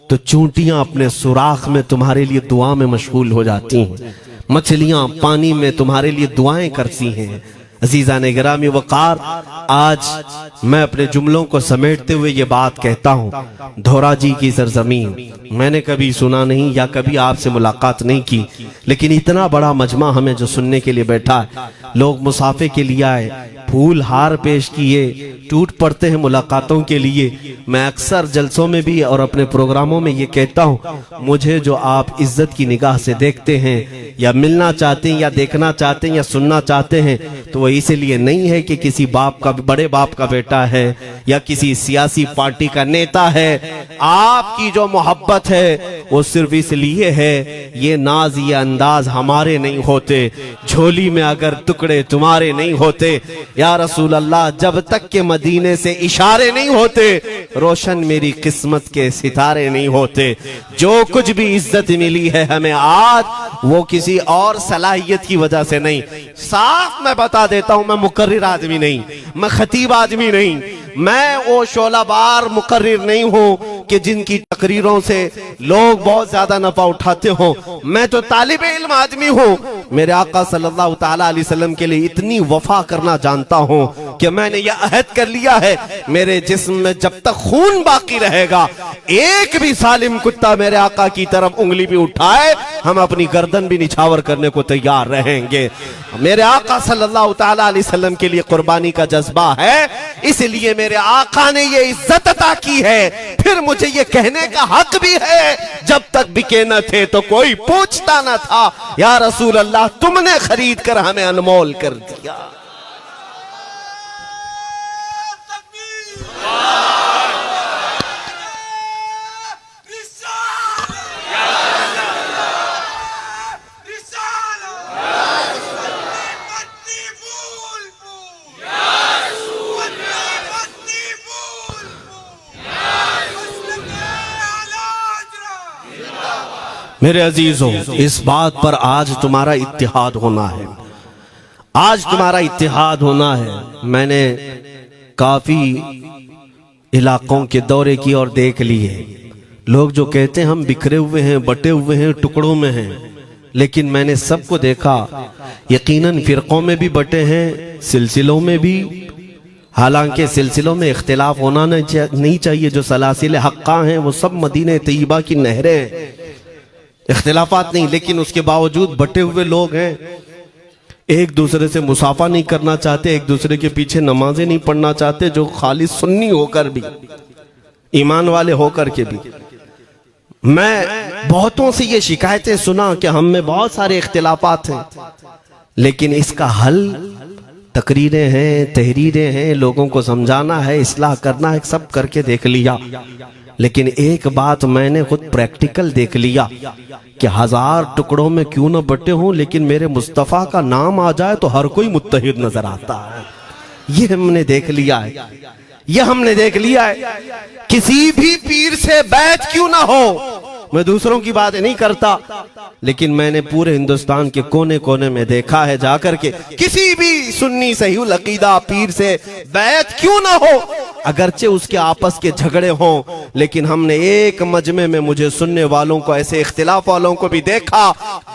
तो चूंटियां अपने सुराख में तुम्हारे लिए दुआ में मशगूल हो जाती हैं, मछलियां पानी में तुम्हारे लिए दुआएं करती हैं। अजीज़ान गिरामी वक़ार, आज मैं अपने जुमलों को समेटते हुए ये बात कहता हूँ, धोराजी की सरजमीन मैंने कभी सुना नहीं या कभी आपसे मुलाकात नहीं की, लेकिन इतना बड़ा मजमा हमें जो सुनने के लिए बैठा है, लोग मुसाफे के लिए आए, फूल हार पेश किए, टूट पड़ते हैं मुलाकातों के लिए। मैं अक्सर जलसों में भी और अपने प्रोग्रामों में ये कहता हूँ, मुझे जो आप इज्जत की निगाह से देखते हैं या मिलना चाहते हैं या देखना चाहते हैं या सुनना चाहते हैं, तो वो इसलिए नहीं है कि किसी बाप का, बड़े बाप का बेटा है या किसी सियासी पार्टी का नेता है। आपकी जो मोहब्बत है वो सिर्फ इसलिए है, ये नाज ये अंदाज हमारे नहीं होते, झोली में अगर टुकड़े तुम्हारे नहीं होते, या रसूल अल्लाह, जब तक के मदीने से इशारे नहीं होते, रोशन मेरी किस्मत के सितारे नहीं होते। जो कुछ भी इज्जत मिली है हमें आज, वो किसी और सलाहियत की वजह से नहीं। साफ मैं बता देता हूं, मैं मुकर्रिर आदमी नहीं, मैं खतीब आदमी नहीं, मैं वो शोलाबार मुकर्रिर नहीं हूं कि जिनकी तकरीरों से लोग बहुत ज्यादा नफा उठाते हो। मैं तो तालिब इल्म आदमी हूं। मेरे आका सल्लल्लाहु ताला अलैहि वसल्लम के लिए इतनी वफा करना जानता हूं कि मैंने यह अहद कर लिया है, मेरे जिस्म में जब तक खून बाकी रहेगा, एक भी सालिम कुत्ता मेरे आका की तरफ उंगली भी उठाए, हम अपनी गर्दन भी निछावर करने को तैयार रहेंगे। मेरे आका सल्लल्लाहु ताला अलैहि वसल्लम के लिए कुर्बानी का जज्बा है, इसलिए मेरे आका ने ये इज्जत अता की है। फिर मुझे ये कहने का हक भी है, जब तक बिके न थे तो कोई पूछता न था, या रसूल अल्लाह तुमने खरीद कर हमें अनमोल कर दिया। मेरे अजीजों, इस बात पर आज तुम्हारा इत्तिहाद होना है, आज तुम्हारा इत्तिहाद होना है। मैंने काफी इलाकों के दौरे की और देख लिए, लोग जो कहते हैं हम बिखरे हुए हैं, बटे हुए हैं, टुकड़ों में हैं, लेकिन मैंने सबको देखा, यकीनन फिरकों में भी बटे हैं, सिलसिलों में भी। हालांकि सिलसिलों में इख्तिलाफ होना नहीं चाहिए, जो सलासिल हक्का हैं वो सब मदीने तैयबा की नहरें हैं, इख्तिलाफात नहीं, लेकिन उसके बावजूद बटे हुए लोग हैं। एक दूसरे से मुसाफा नहीं करना चाहते, एक दूसरे के पीछे नमाजें नहीं पढ़ना चाहते, जो खाली सुन्नी होकर भी, ईमान वाले होकर के भी। मैं बहुतों से ये शिकायतें सुना कि हम में बहुत सारे इख्तिलाफात हैं, लेकिन इसका हल तकरीरें हैं, तहरीरें हैं, लोगों को समझाना है, इस्लाह करना है, सब करके देख लिया। लेकिन एक बात मैंने खुद प्रैक्टिकल देख लिया कि 1000 टुकड़ों में क्यों ना बटे हों, लेकिन मेरे मुस्तफ़ा का नाम आ जाए तो हर कोई मुत्तहिद नजर आता है। ये हमने देख लिया है, ये हमने देख लिया है। किसी भी पीर से बैत क्यों ना हो, मैं दूसरों की बात नहीं करता, लेकिन मैंने पूरे हिंदुस्तान के कोने कोने में देखा है जाकर के, किसी भी सुन्नी सहीहुल अकीदा पीर से बैत क्यों ना हो, अगरचे उसके आपस के झगड़े हों, लेकिन हमने एक मजमे में मुझे सुनने वालों को, ऐसे इख्तिलाफ वालों को भी देखा,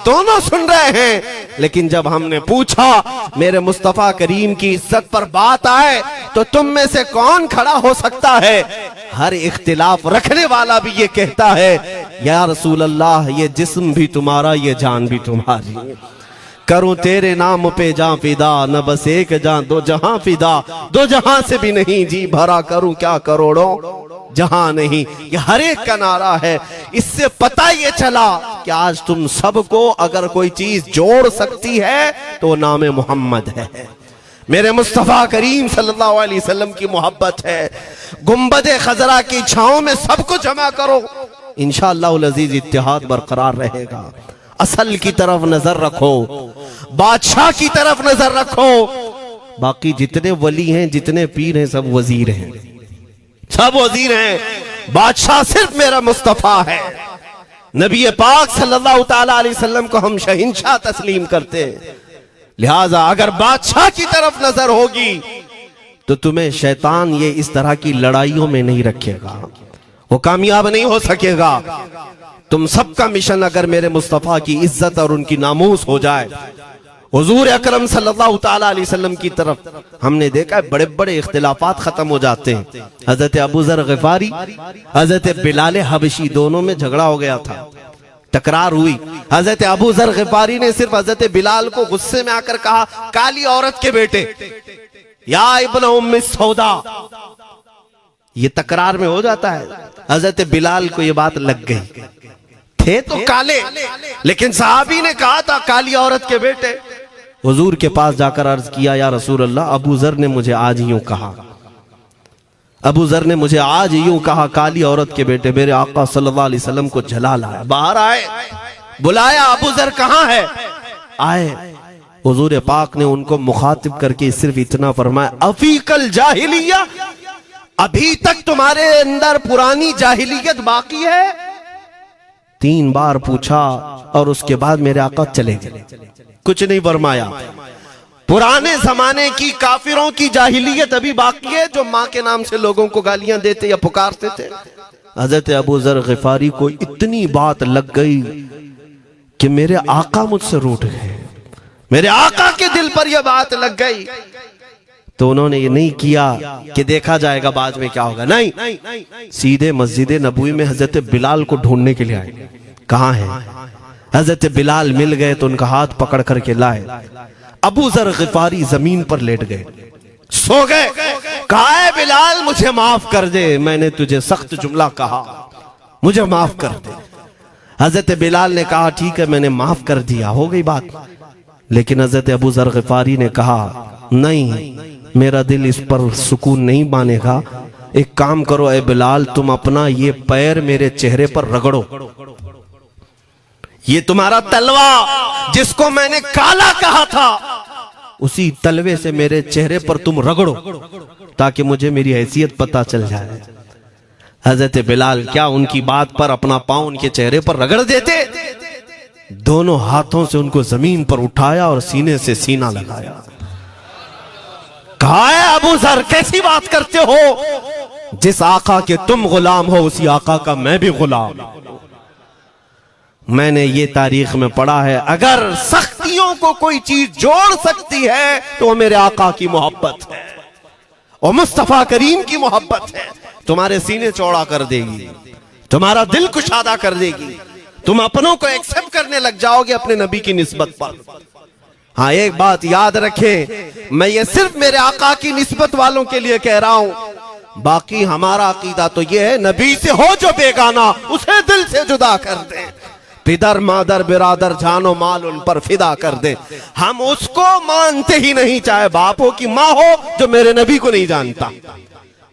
दोनों सुन रहे हैं, लेकिन जब हमने पूछा मेरे मुस्तफा करीम की इज्जत पर बात आए तो तुम में से कौन खड़ा हो सकता है, हर इख्तिलाफ रखने वाला भी ये कहता है या रसूल अल्लाह, ये जिस्म भी तुम्हारा, ये जान भी तुम्हारी, करूं तेरे नाम पे जां फिदा, न बस एक जां दो जहां फिदा, दो जहां से भी नहीं जी भरा, करूं क्या करोड़ों जहां नहीं। ये हर एक का नारा है। इससे पता ये चला कि आज तुम सबको अगर कोई चीज जोड़ सकती है तो नाम मोहम्मद है, मेरे मुस्तफा करीम सल्लल्लाहु अलैहि वसल्लम की मोहब्बत है। गुंबदे खजरा की छांव में सबको जमा करो, इंशाअल्लाह अजीज इत्तिहाद बरकरार रहेगा। असल की तरफ नजर रखो, बादशाह की तरफ नजर रखो। बाकी जितने वली हैं, जितने पीर हैं, सब वजीर हैं, सब वजीर हैं। बादशाह सिर्फ मेरा मुस्तफा है। नबी पाक सल्लल्लाहु ताला अलैहि वसल्लम को हम शहंशाह तस्लीम करते हैं। लिहाजा अगर बादशाह की तरफ नजर होगी तो तुम्हें शैतान ये इस तरह की लड़ाइयों में नहीं रखेगा, वो कामयाब नहीं हो सकेगा। तुम सबका मिशन अगर मेरे मुस्तफा की इज्जत और उनकी नामूस हो जाए, हुजूर अकरम सल्लल्लाहु ताला अलैहि वसल्लम की तरफ हमने देखा है बड़े बड़े इख्तिलाफात खत्म हो जाते हैं। हजरत अबू जर गिफारी, हजरत बिलाल हबशी, दोनों में झगड़ा हो गया था, तकरार हुई। हजरत अबू जर गिफारी ने सिर्फ हजरत बिलाल को गुस्से में आकर कहा, काली औरत के बेटे, या इब्न उम्मी सौदा। ये तकरार में हो जाता है। हजरत बिलाल को ये बात लग गई, थे तो काले, लेकिन सहाबी ने कहा था काली औरत के बेटे। हुजूर के पास जाकर अर्ज किया, या रसूल अल्लाह, अबू जर ने मुझे आज यूं कहा, अबू जर ने मुझे आज यूं कहा, काली औरत के बेटे। मेरे आका सल्लल्लाहु अलैहि वसल्लम को जला लाया, बाहर आए, बुलाया, अबू जर कहां है? आए। हुजूर पाक ने उनको मुखातिब करके सिर्फ इतना फरमाया, अफीकल जाहिलिया, अभी तक तुम्हारे अंदर पुरानी जाहिलियत बाकी है? 3 बार पूछा और उसके बाद मेरे आका चले गए, कुछ नहीं फरमाया। पुराने जमाने की काफिरों की जाहिलियत अभी बाकी है, जो माँ के नाम से लोगों को गालियां देते या पुकारते थे। हजरत अबू जर गिफारी को इतनी बात लग गई कि मेरे आका मुझसे रूठ गए, मेरे आका के दिल पर यह बात लग गई। तो उन्होंने ये नहीं किया कि देखा जाएगा बाद में क्या होगा, नहीं, सीधे मस्जिद नबवी में हजरत बिलाल को ढूंढने के लिए आए। कहां है? हजरत बिलाल मिल गए तो उनका हाथ पकड़ करके लाए। अबू जर गिफारी जमीन पर लेट गए, सो गए। कहा है बिलाल, मुझे माफ कर दे, मैंने तुझे सख्त जुमला कहा, मुझे माफ कर दे। हजरत बिलाल ने कहा, ठीक है, मैंने माफ कर दिया, हो गई बात। लेकिन हजरत अबू जर गिफारी ने कहा, नहीं, मेरा दिल इस पर सुकून नहीं मानेगा। एक काम करो ए बिलाल, तुम अपना ये पैर मेरे चेहरे पर रगड़ो, ये तुम्हारा तलवा जिसको मैंने काला कहा था, उसी तलवे से मेरे चेहरे पर तुम रगड़ो, ताकि मुझे मेरी हैसियत पता चल जाए। हजरत बिलाल क्या उनकी बात पर अपना पांव उनके चेहरे पर रगड़ देते? दोनों हाथों से उनको जमीन पर उठाया और सीने से सीना लगाया। कहा है अबू जर, कैसी बात करते हो? जिस आका के तुम गुलाम हो, उसी आका का मैं भी गुलाम। मैंने ये तारीख में पढ़ा है, अगर सख्तियों को कोई चीज जोड़ सकती है तो वो मेरे आका की मोहब्बत है और मुस्तफा करीम की मोहब्बत है। तुम्हारे सीने चौड़ा कर देगी, तुम्हारा दिल कुशादा कर देगी, तुम अपनों को एक्सेप्ट करने लग जाओगे अपने नबी की निस्बत पर। हाँ, एक बात याद रखें, मैं ये सिर्फ मेरे आका की निस्बत वालों के लिए कह रहा हूं। बाकी हमारा अकीदा तो ये है, नबी से हो जो बेगाना उसे दिल से जुदा कर दे, पिदर मादर बिरादर जानो माल उन पर फिदा कर दे। हम उसको मानते ही नहीं, चाहे बाप हो कि माँ हो, जो मेरे नबी को नहीं जानता,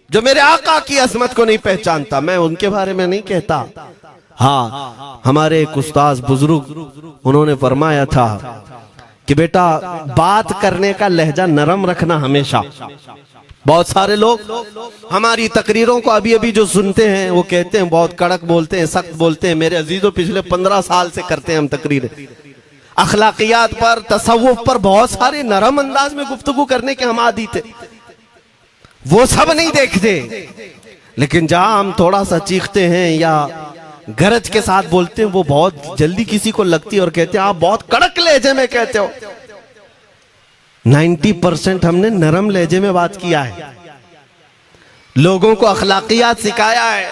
जो मेरे आका की अजमत को नहीं पहचानता। मैं उनके बारे में नहीं कहता। हाँ, हमारे एक उस्ताद बुजुर्ग उन्होंने फरमाया था कि बेटा बात करने का लहजा नरम रखना हमेशा। बहुत सारे लोग हमारी तकरीरों को अभी अभी जो सुनते हैं वो कहते हैं बहुत कड़क बोलते हैं, सख्त बोलते हैं। मेरे अजीजों, पिछले 15 साल से करते हैं हम तकरीरें, अखलाकियात पर, तसव्वुफ पर बहुत सारे नरम अंदाज में गुफ्तगू करने के हम आदी थे। वो सब नहीं देखते, लेकिन जहां हम थोड़ा सा चीखते हैं या गरज के साथ बोलते हैं, वो बहुत जल्दी किसी को लगती है और कहते हैं आप बहुत कड़क लहजे में कहते हो। 90% हमने नरम लहजे में बात किया है, लोगों को अखलाकियात सिखाया है।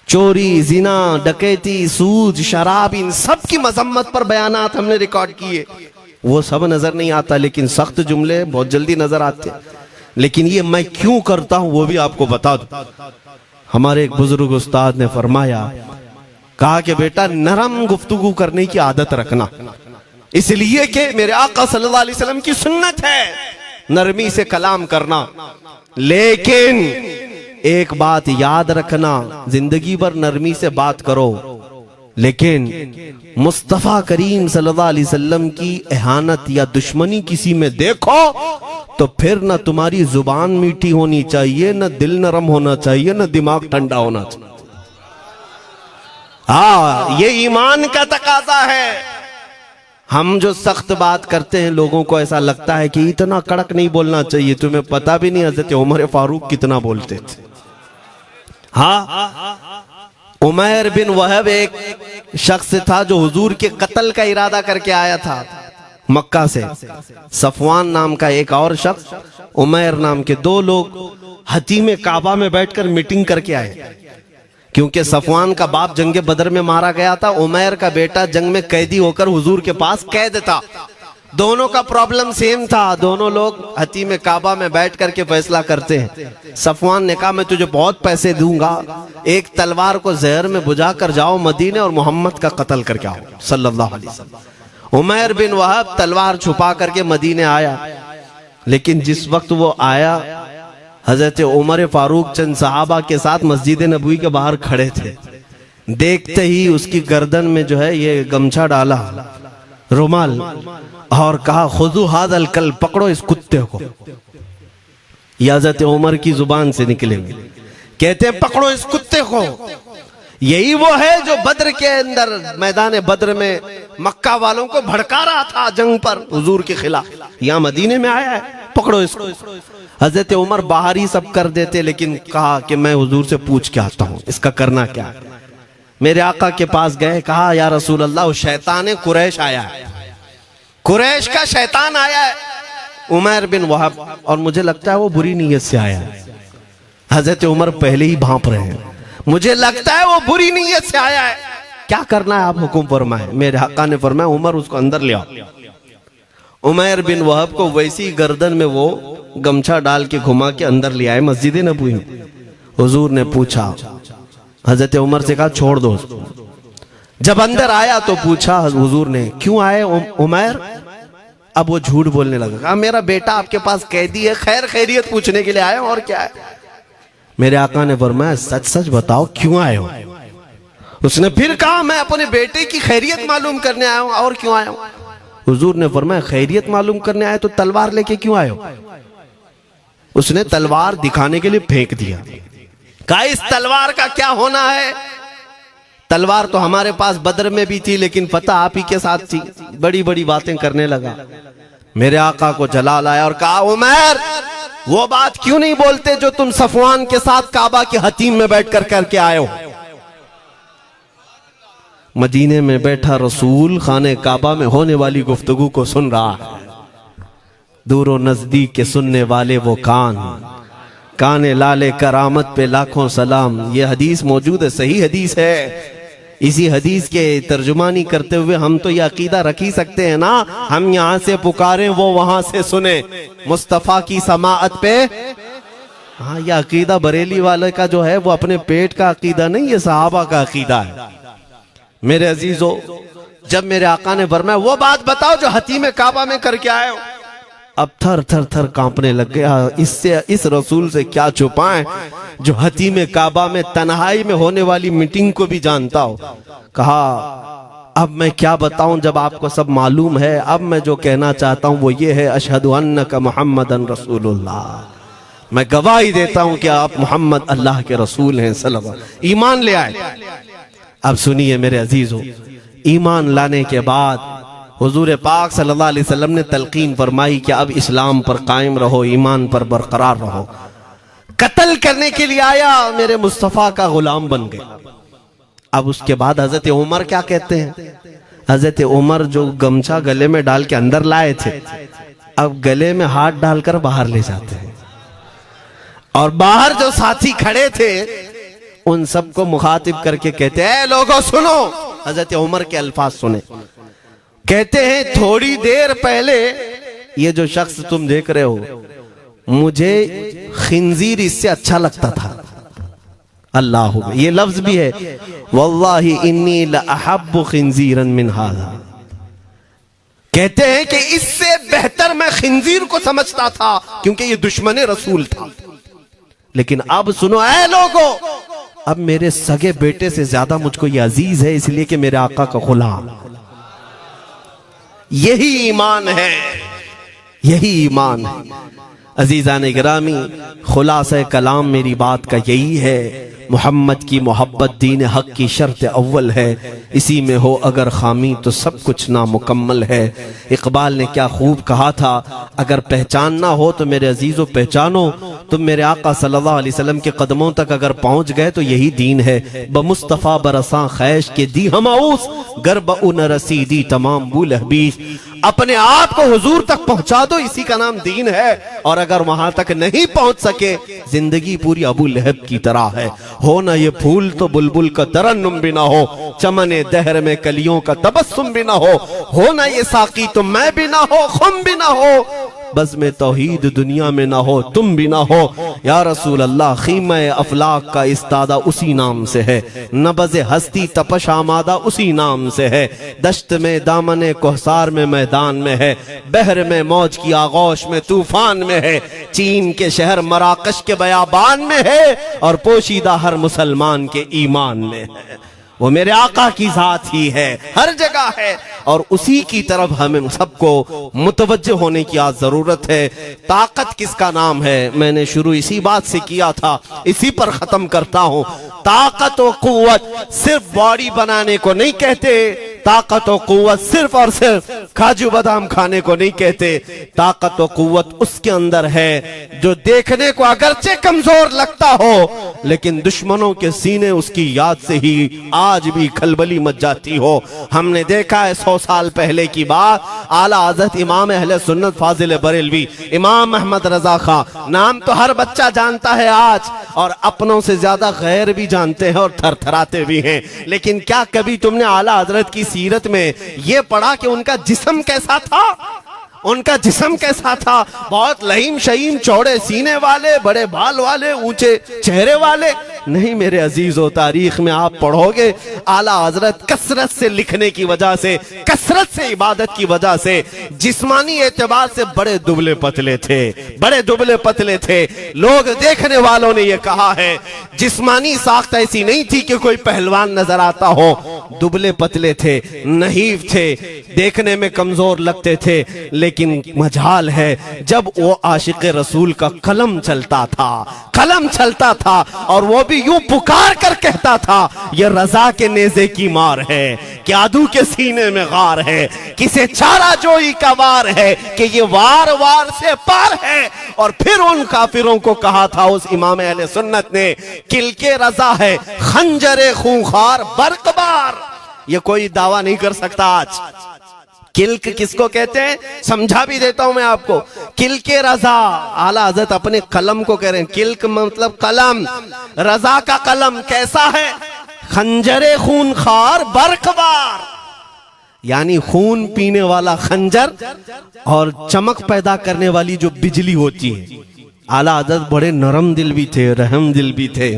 चोरी, जिना, डकैती, सूद, शराब, इन सब की मजम्मत पर बयानात हमने रिकॉर्ड किए। वो सब नजर नहीं आता, लेकिन सख्त जुमले बहुत जल्दी नजर आते हैं। लेकिन ये मैं क्यों करता हूं वो भी आपको बता दूं। हमारे एक बुजुर्ग उस्ताद ने फरमाया, कहा कि बेटा नरम गुफ्तगू करने की आदत रखना, इसलिए कि मेरे आका सल्लल्लाहु अलैहि वसल्लम की सुन्नत है नरमी से कलाम करना। लेकिन एक बात याद रखना, जिंदगी भर नरमी से बात करो, लेकिन मुस्तफा करीम सल्लल्लाहु अलैहि वसल्लम की एहानत या दुश्मनी किसी में देखो तो फिर न तुम्हारी जुबान मीठी होनी चाहिए, न दिल नरम होना चाहिए, न दिमाग ठंडा होना चाहिए। हाँ, ये ईमान का तकाजा है। हम जो सख्त बात करते हैं, लोगों को ऐसा लगता है कि इतना कड़क नहीं बोलना चाहिए। तुम्हें पता भी नहीं हजरत उमर फारूक कितना बोलते थे। हाँ, उमैर बिन वहब एक शख्स था जो हुजूर के कत्ल का इरादा करके आया था मक्का से। सफवान नाम का एक और शख्स, उमैर नाम के 2 लोग हतीम काबा में बैठकर मीटिंग करके आए। क्योंकि सफवान का बाप जंगे बदर में मारा गया था, उमैर का बेटा जंग में कैदी होकर हुजूर के पास कैद था। दोनों का प्रॉब्लम सेम था। दोनों लोग हतीम काबा में बैठ करके फैसला करते हैं। सफवान ने कहा मैं तुझे बहुत पैसे दूंगा, एक तलवार को जहर में बुझा कर जाओ मदीने और मोहम्मद का कत्ल करके आओ सल्लल्लाहु अलैहि वसल्लम। उमैर बिन वहब तलवार छुपा करके मदीने आया, लेकिन जिस वक्त वो आया, हजरत उमर फारूक चंद सहाबा के साथ मस्जिद नबवी के बाहर खड़े थे। देखते ही उसकी गर्दन में जो है ये गमछा डाला, रुमाल, और कहा खुदू हादल कल, पकड़ो इस कुत्ते को। ये हजरत उमर की जुबान से निकलेंगे, कहते हैं पकड़ो इस कुत्ते को। यही वो है जो बद्र के अंदर मैदान बद्र में मक्का वालों को भड़का रहा था जंग पर हुजूर के खिलाफ। यहाँ मदीने में आया है, पकड़ो इसको। हजरत उमर बाहर ही सब कर देते, लेकिन कहा कि मैं हुजूर से पूछ के आता हूँ इसका करना क्या है। मेरे आका के पास गए, कहा या रसूल अल्लाह, शैतान कुरैश आया है, कुरैश का शैतान आया है उमैर बिन वहब, और मुझे लगता है वो बुरी नीयत से आया है। हजरत उमर पहले ही भांप रहे हैं, मुझे लगता है वो बुरी नीयत से आया है, क्या करना है आप हुक्म फरमाए। मेरे आका ने फरमाया उमर उसको अंदर ले आओ। उमैर बिन वहब को वैसी गर्दन में वो गमछा डाल के घुमा के अंदर ले आए मस्जिद नबवी में। हुजूर ने पूछा, हजरत उमर से कहा छोड़ दो। जब अंदर आया तो पूछा हुजूर ने क्यों आए उमैर। अब वो झूठ बोलने लगा, कहा मेरा बेटा आपके पास कैदी है, खैर खैरियत पूछने के लिए आया और क्या है। मेरे आका ने फरमाया सच सच बताओ क्यों आए हो। उसने फिर कहा मैं अपने बेटे की खैरियत मालूम करने आया हूं, और क्यों आया हूं। हुजूर ने फरमाया खैरियत मालूम करने आए तो तलवार लेके क्यों आए हो। उसने तलवार दिखाने के लिए फेंक दिया, कहा इस तलवार का क्या होना है। तलवार तो हमारे पास बद्र में भी थी, लेकिन फतह आप ही के साथ थी। बड़ी बड़ी बातें करने लगा। मेरे आका को जलाल आया और कहा उमैर वो बात क्यों नहीं बोलते जो तुम सफवान के साथ काबा के हतीम में बैठकर करके आए हो। मदीने में बैठा रसूल खाने काबा में होने वाली गुफ्तगू को सुन रहा है। दूर और नजदीक के सुनने वाले वो कान, काने लाले करामत पे लाखों सलाम। ये हदीस मौजूद है, सही हदीस है। इसी हदीस के तर्जुमानी करते हुए हम तो ये अकीदा रख ही सकते हैं ना, हम यहाँ से पुकारें वो वहां से सुने, मुस्तफा की समाअत पे। हाँ, ये अकीदा बरेली वाले का जो है वो अपने पेट का अकीदा नहीं, ये सहाबा का अकीदा है। मेरे अजीजों, जब मेरे आका ने फरमाया वो बात बताओ जो हतीम काबा में करके आए हो, अब थर थर थर कांपने लग गया। इससे इस रसूल से क्या छुपाएं जो हतीम काबा में तन्हाई में होने वाली मीटिंग को भी जानता हो। कहा अब मैं क्या बताऊं जब आपको सब मालूम है। अब मैं जो कहना चाहता हूं वो ये है, अशहदु अन्नका मुहम्मदन रसूलुल्लाह, मैं गवाही देता हूं कि आप मोहम्मद अल्लाह के रसूल हैं सल्लल्लाहु अलैहि वसल्लम। ईमान ले आए। अब सुनिए मेरे अजीजों, ईमान लाने के बाद हुजूर पाक सल्लल्लाहु अलैहि वसल्लम ने तलकीन फरमाई कि अब इस्लाम पर कायम रहो, ईमान पर बरकरार रहो। कत्ल करने के लिए आया, मेरे मुस्तफा का गुलाम बन गया। अब उसके बाद हजरत उमर क्या कहते हैं, हजरत उमर जो गमछा गले में डाल के अंदर लाए थे, अब गले में हाथ डालकर बाहर ले जाते हैं। और बाहर जो साथी खड़े थे उन सबको मुखातिब करके कहते हैं, लोगों सुनो। हजरत उमर के अल्फाज सुने, कहते हैं थोड़ी देर पहले ये जो शख्स तुम देख रहे हो, मुझे खिंजीर इससे अच्छा लगता था। अल्लाह, ये लफ्ज भी है, वल्लाही इन्नी लअहब्बु खिंजीरन मिन हाज़ा। कहते हैं कि इससे बेहतर मैं खिंजीर को समझता था क्योंकि ये दुश्मन रसूल था। लेकिन अब सुनो ऐ लोगों, अब मेरे सगे बेटे से ज्यादा मुझको ये अजीज है, इसलिए कि मेरे आका का गुलाम। यही ईमान है, यही ईमान है। अजीजान गिरामी, खुलासा कलाम मेरी बात का यही है, मोहम्मद की मोहब्बत दीन हक की शर्त अव्वल है। इसी में हो अगर खामी तो सब कुछ नामुकम्मल है। इकबाल ने क्या खूब कहा था, अगर पहचानना हो तो मेरे अजीजों पहचानो, तुम मेरे आका सल्लल्लाहु अलैहि वसल्लम के कदमों तक अगर पहुंच गए तो यही दीन है। बमुस्तफ़ा बरसा खैश के दी हमाउस, गर्ब उन रसीदी तमाम बुल हबीस। अपने आप को हुजूर तक पहुंचा दो, इसी का नाम दीन है। और अगर वहां तक नहीं पहुंच सके, जिंदगी पूरी अबू लहब की तरह है। हो ना ये फूल तो बुलबुल का तरन्नुम भी ना हो, चमने दहर में कलियों का तबस्सुम भी ना हो ना ये साकी तो मैं भी ना हो, खुम भी ना हो, बस में तौहीद दुनिया में ना हो, तुम भी ना हो। या रसूल अल्लाह, खीमा अफलाक का इस्तादा उसी नाम से है, नबज़ हस्ती तपश आमादा उसी नाम से है। दश्त में दामने कोहसार में मैदान में है, बहर में मौज की आगोश में तूफान में है, चीन के शहर मराकश के बयाबान में है, और पोशीदा हर मुसलमान के ईमान में है। वो मेरे आका की जात ही है, हर जगह है, और उसी की तरफ हमें सबको मुतवज्जे होने की आज जरूरत है। ताकत किसका नाम है, मैंने शुरू इसी बात से किया था, इसी पर खत्म करता हूं। ताकत और कुव्वत सिर्फ बॉडी बनाने को नहीं कहते, ताकत और कुव्वत सिर्फ और सिर्फ काजू बादाम खाने को नहीं कहते। ताकत और कुव्वत उसके अंदर है जो देखने को अगरचे कमजोर लगता हो, लेकिन दुश्मनों के सीने उसकी याद से ही आज भी खलबली मच जाती हो। हमने देखा है 100 साल पहले की बात, आला हज़रत इमाम अहले सुन्नत फाजिल बरेलवी इमाम अहमद रजा खां, नाम तो हर बच्चा जानता है आज, और अपनों से ज्यादा गैर भी जानते हैं और थरथराते भी हैं। लेकिन क्या कभी तुमने आला हजरत की सीरत में यह पढ़ा कि उनका जिस्म कैसा था? उनका जिस्म कैसा था? बहुत लहीम शहीम, चौड़े सीने वाले, बड़े बाल वाले, ऊंचे चेहरे वाले? नहीं मेरे अजीजों, तारीख में आप पढ़ोगे आला हजरत कसरत से लिखने की वजह से, कसरत से इबादत की वजह से, जिस्मानी एतबार से बड़े दुबले पतले थे, बड़े दुबले पतले थे। लोग देखने वालों ने यह कहा है जिस्मानी साख्त ऐसी नहीं थी कि कोई पहलवान नजर आता हो, दुबले पतले थे, नहीफ थे, देखने में कमजोर लगते थे। लेकिन मजाल है जब वो आशिक रसूल का कलम चलता था, कलम चलता था, और वो भी यूं पुकार कर कहता था ये रजा के नेज़े की मार है, कि आदू के सीने में गार है, किसे चारा जोई का वार है, कि ये वार वार से पार है। और फिर उन काफिरों को कहा था उस इमाम अहले सुन्नत ने, किल के रजा है खंजरे खूंखार बरकबार। ये कोई दावा नहीं कर सकता आज। किल्क किसको कहते हैं समझा भी देता हूं मैं आपको। किल्क रजा, आला हज़रत अपने कलम को कह रहे हैं, किल्क मतलब कलम, रजा का कलम कैसा है? खंजरे खून खार बरकबार, यानी खून पीने वाला खंजर और चमक पैदा करने वाली जो बिजली होती है। आला हज़रत बड़े नरम दिल भी थे, रहम दिल भी थे।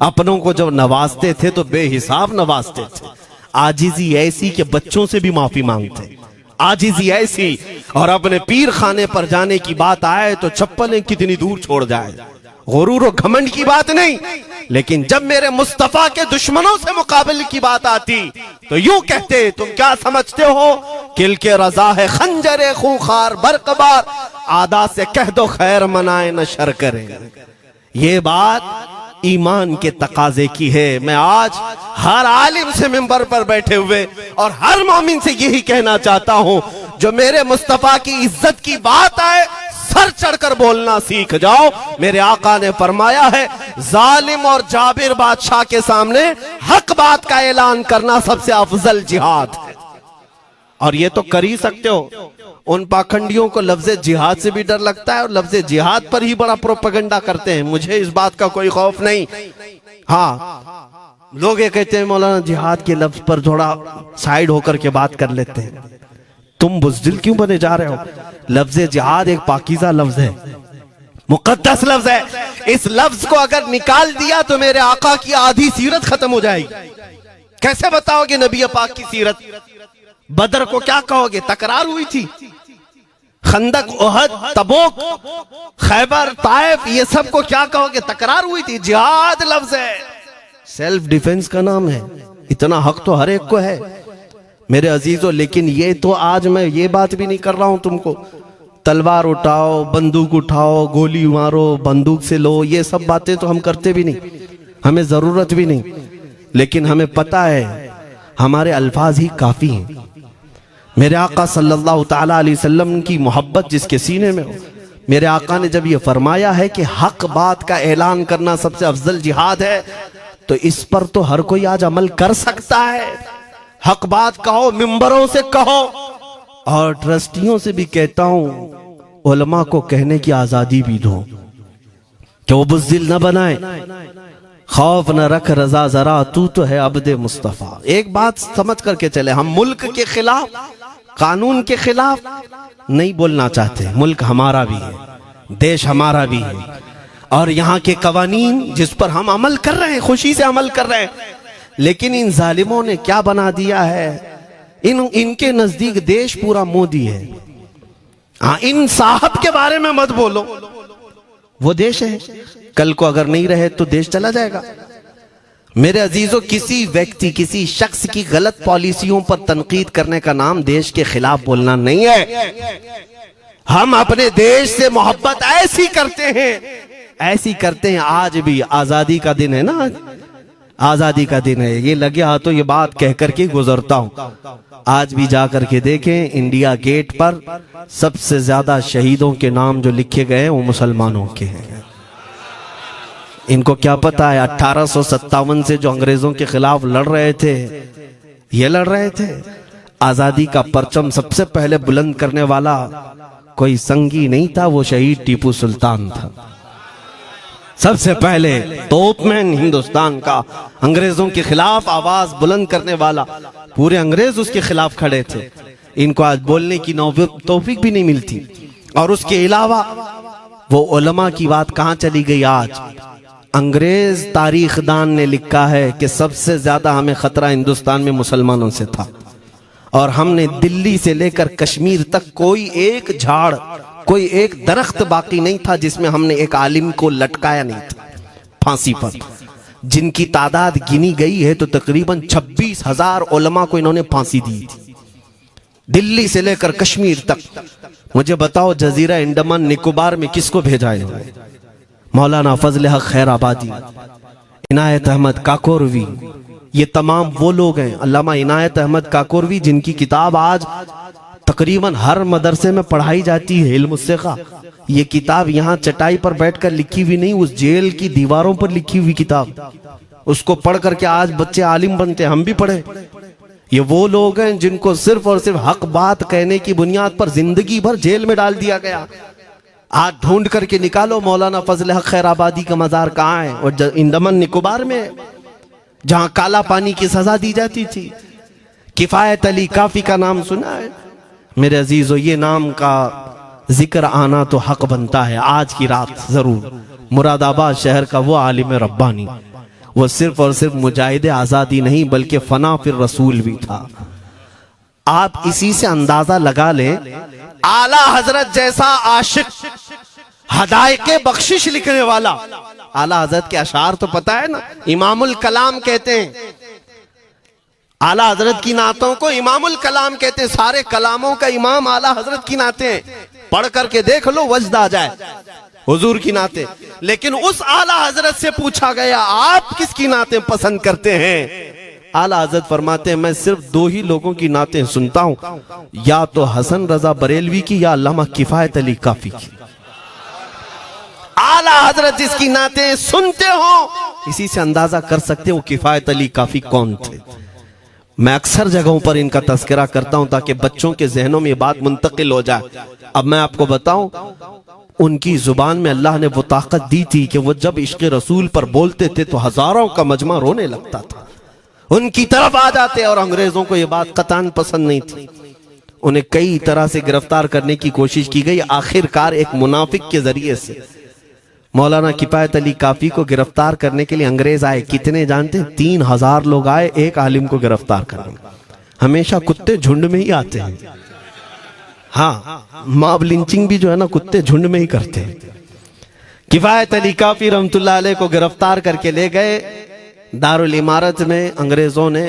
अपनों को जब नवाजते थे तो बेहिसाब नवाजते थे। आजिजी ऐसी कि बच्चों से भी माफी मांगते, आजिजी ऐसी, और अपने पीर खाने पर जाने की बात आए तो चप्पलें कितनी दूर छोड़ जाए। गुरूर और घमंड की बात नहीं, लेकिन जब मेरे मुस्तफा के दुश्मनों से मुकाबले की बात आती तो यूं कहते, तुम क्या समझते हो किल के रजा है खंजरे खूंखार बरकबार, आदा से कह दो खैर मनाए न शर करे। ये बात ईमान के तकाजे की है। मैं आज हर आलिम से मिंबर पर बैठे हुए और हर मोमिन से यही कहना चाहता हूं, जो मेरे मुस्तफा की इज्जत की बात आए सर चढ़कर बोलना सीख जाओ। मेरे आका ने फरमाया है, जालिम और जाबिर बादशाह के सामने हक बात का ऐलान करना सबसे अफजल जिहाद है। और ये तो कर ही सकते हो। उन पाखंडियों को लफ्ज़े जिहाद से भी डर लगता है और लफ्ज़े जिहाद पर ही बड़ा प्रोपेगेंडा करते हैं। मुझे इस बात का कोई खौफ नहीं। हाँ, लोग ये कहते हैं मौलाना जिहाद के लफ्ज पर थोड़ा साइड होकर के बात कर लेते हैं। तुम बुज़दिल क्यों बने जा रहे हो? लफ्ज़े जिहाद एक पाकीज़ा लफ्ज है, मुकद्दस लफ्ज है। इस लफ्ज को अगर निकाल दिया तो मेरे आका की आधी सीरत खत्म हो जाएगी। कैसे बताओगे नबी पाक की सीरत? बदर को क्या कहोगे? तकरार हुई थी। खंदक, ओहद, तबूक, खैबर, ताइफ, ये सब को क्या कहोगे? तकरार हुई थी। जिहाद लफ्ज है, सेल्फ डिफेंस का नाम है। इतना हक तो हर एक को है मेरे अजीजों। लेकिन ये तो आज मैं ये बात भी नहीं कर रहा हूं तुमको तलवार उठाओ, बंदूक उठाओ, गोली मारो, बंदूक से लो, ये सब बातें तो हम करते भी नहीं, हमें जरूरत भी नहीं। लेकिन हमें पता है हमारे अल्फाज ही काफी हैं। मेरे आका सल्लल्लाहु ताला अलैहि वसल्लम की मोहब्बत जिसके सीने में हो, मेरे आका ने जब ये फरमाया है कि हक बात का ऐलान करना सबसे अफजल जिहाद है, तो इस पर तो हर कोई आज अमल कर सकता है। हक बात कहो, मिंबरों से कहो, और ट्रस्टियों से भी कहता हूं उलमा को कहने की आजादी भी दो कि वो बुज़दिल न बनाए। खौफ न रख रजा जरा, तू तो है अब्दे मुस्तफा। एक बात समझ करके चले, हम मुल्क के खिलाफ, कानून के खिलाफ नहीं बोलना चाहते। मुल्क हमारा भी है, देश हमारा भी है, और यहाँ के कवानीन जिस पर हम अमल कर रहे हैं, खुशी से अमल कर रहे हैं। लेकिन इन जालिमों ने क्या बना दिया है, इनके नजदीक देश पूरा मोदी है। हाँ, इन साहब के बारे में मत बोलो, वो देश है। कल को अगर नहीं रहे तो देश चला जाएगा। मेरे अजीजों, किसी व्यक्ति, किसी शख्स की गलत पॉलिसियों पर तनकीद करने का नाम देश के खिलाफ बोलना नहीं है। हम अपने देश से मोहब्बत ऐसी करते हैं, ऐसी करते हैं। आज भी आजादी का दिन है ना, आजादी का दिन है। ये लगे हाथों ये बात कह करके गुजरता हूं। आज भी जाकर के देखें, इंडिया गेट पर सबसे ज्यादा शहीदों के नाम जो लिखे गए हैं वो मुसलमानों के हैं। इनको क्या पता है 1857 से जो अंग्रेजों के खिलाफ लड़ रहे थे, ये लड़ रहे थे। आजादी का परचम सबसे पहले बुलंद करने वाला कोई संगी नहीं था, वो शहीद टीपू सुल्तान था। सबसे पहले तोपमैन हिंदुस्तान का, अंग्रेजों के खिलाफ आवाज बुलंद करने वाला। पूरे अंग्रेज उसके खिलाफ खड़े थे। इनको आज बोलने की तौफीक भी नहीं मिलती। और उसके अलावा वो उलमा की बात कहां चली गई आज? अंग्रेज तारीखदान ने लिखा है कि सबसे ज्यादा हमें खतरा हिंदुस्तान में मुसलमानों से था, और हमने दिल्ली से लेकर कश्मीर तक कोई एक झाड़, कोई एक दरख्त बाकी नहीं था जिसमें हमने एक आलिम को लटकाया नहीं था फांसी पर। जिनकी तादाद गिनी गई है तो तकरीबन 26,000 उलमा को इन्होंने फांसी दी थी, दिल्ली से लेकर कश्मीर तक। मुझे बताओ, जजीरा अंडमान निकोबार में किसको भेजा है? मौलाना फजल हक खैराबादी, इनायत अहमद काकोरवी, ये तमाम वो लोग हैं। अल्लामा इनायत अहमद काकोरवी, जिनकी किताब आज तकरीबन हर मदरसे में पढ़ाई जाती है, इल्म उस्सिक़ा। ये किताब यहाँ चटाई पर बैठकर लिखी हुई नहीं, उस जेल की दीवारों पर लिखी हुई किताब। उसको पढ़ करके आज बच्चे आलिम बनते, हम भी पढ़े। ये वो लोग हैं जिनको सिर्फ और सिर्फ हक बात कहने की बुनियाद पर जिंदगी भर जेल में डाल दिया गया। आज ढूंढ करके निकालो मौलाना फजल हक खैराबादी का मजार कहाँ है, और अंडमान निकोबार में। जहां काला पानी की सजा दी जाती थी। किफायत अली काफी का नाम सुना है मेरे अजीजों? ये नाम का जिक्र आना तो हक बनता है आज की रात जरूर। मुरादाबाद शहर का वो आलिम रब्बानी, वो सिर्फ और सिर्फ मुजाहिद आजादी नहीं बल्कि फना फिर रसूल भी था। आप इसी से अंदाजा लगा ले, आला हजरत जैसा आशिक, हदायके बख्शिश लिखने वाला। आला हजरत के अशार तो पता है ना, इमामुल कलाम कहते हैं। आला हजरत की नातों को इमामुल कलाम कहते हैं। सारे कलामों का इमाम आला हजरत की नाते हैं। पढ़ करके देख लो, वजद आ जाए हुजूर की नाते। लेकिन उस आला हजरत से पूछा गया आप किसकी नाते पसंद करते हैं? आला हजरत फरमाते हैं मैं सिर्फ दो ही लोगों की नाते सुनता हूं, या तो हसन रजा बरेलवी की या अल्लामा किफायत अली काफी की। आला हजरत जिसकी नाते सुनते हो, इसी से अंदाजा कर सकते हो किफायत अली काफी कौन थे। मैं अक्सर जगहों पर इनका तस्करा करता हूं ताकि बच्चों के जहनों में ये बात मुंतकिल हो जाए। अब मैं आपको बताऊं, उनकी जुबान में अल्लाह ने वो ताकत दी थी कि वो जब इश्क़ रसूल पर बोलते थे तो हजारों का मजमा रोने लगता था, उनकी तरफ आ जाते। और अंग्रेजों को ये बात कतान पसंद नहीं थी। उन्हें कई तरह से गिरफ्तार करने की कोशिश की गई। आखिरकार एक मुनाफिक के जरिए से मौलाना किफायत अली काफी को गिरफ्तार करने के लिए अंग्रेज आए। कितने जानते हैं? 3000 लोग आए एक आलिम को गिरफ्तार करने। हमेशा कुत्ते झुंड में ही आते हैं। हाँ, मॉब लिंचिंग भी जो है ना, कुत्ते झुंड में ही करते हैं। किफायत अली काफी रहमतुल्लाह अलैह को गिरफ्तार करके ले गए दारुल इमारत में। अंग्रेजों ने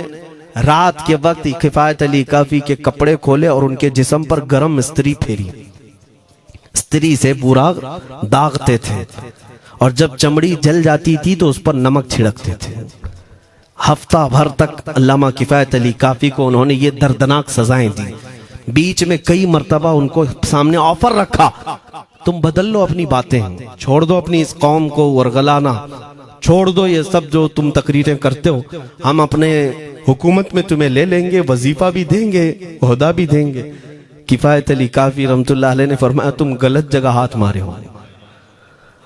रात के वक्त किफायत अली काफी के कपड़े खोले और उनके जिस्म पर गर्म इस्त्री फेरी। स्त्री से पूरा दागते थे और जब चमड़ी जल जाती थी तो उस पर नमक छिड़कते थे। हफ्ता भर तक अल्लामा किफायत अली काफी को उन्होंने ये दर्दनाक सजाएं दी। बीच में कई मर्तबा उनको सामने ऑफर रखा, तुम बदल लो अपनी बातें, छोड़ दो अपनी इस कौम को वरगलाना, छोड़ दो ये सब जो तुम तकरीरें करते हो, हम अपने हुकूमत में तुम्हें ले लेंगे, वजीफा भी देंगे, ओहदा भी देंगे। किफायत अली काफी रहमतुल्लाह अलैह ने फरमाया तुम गलत जगह हाथ मारे हो।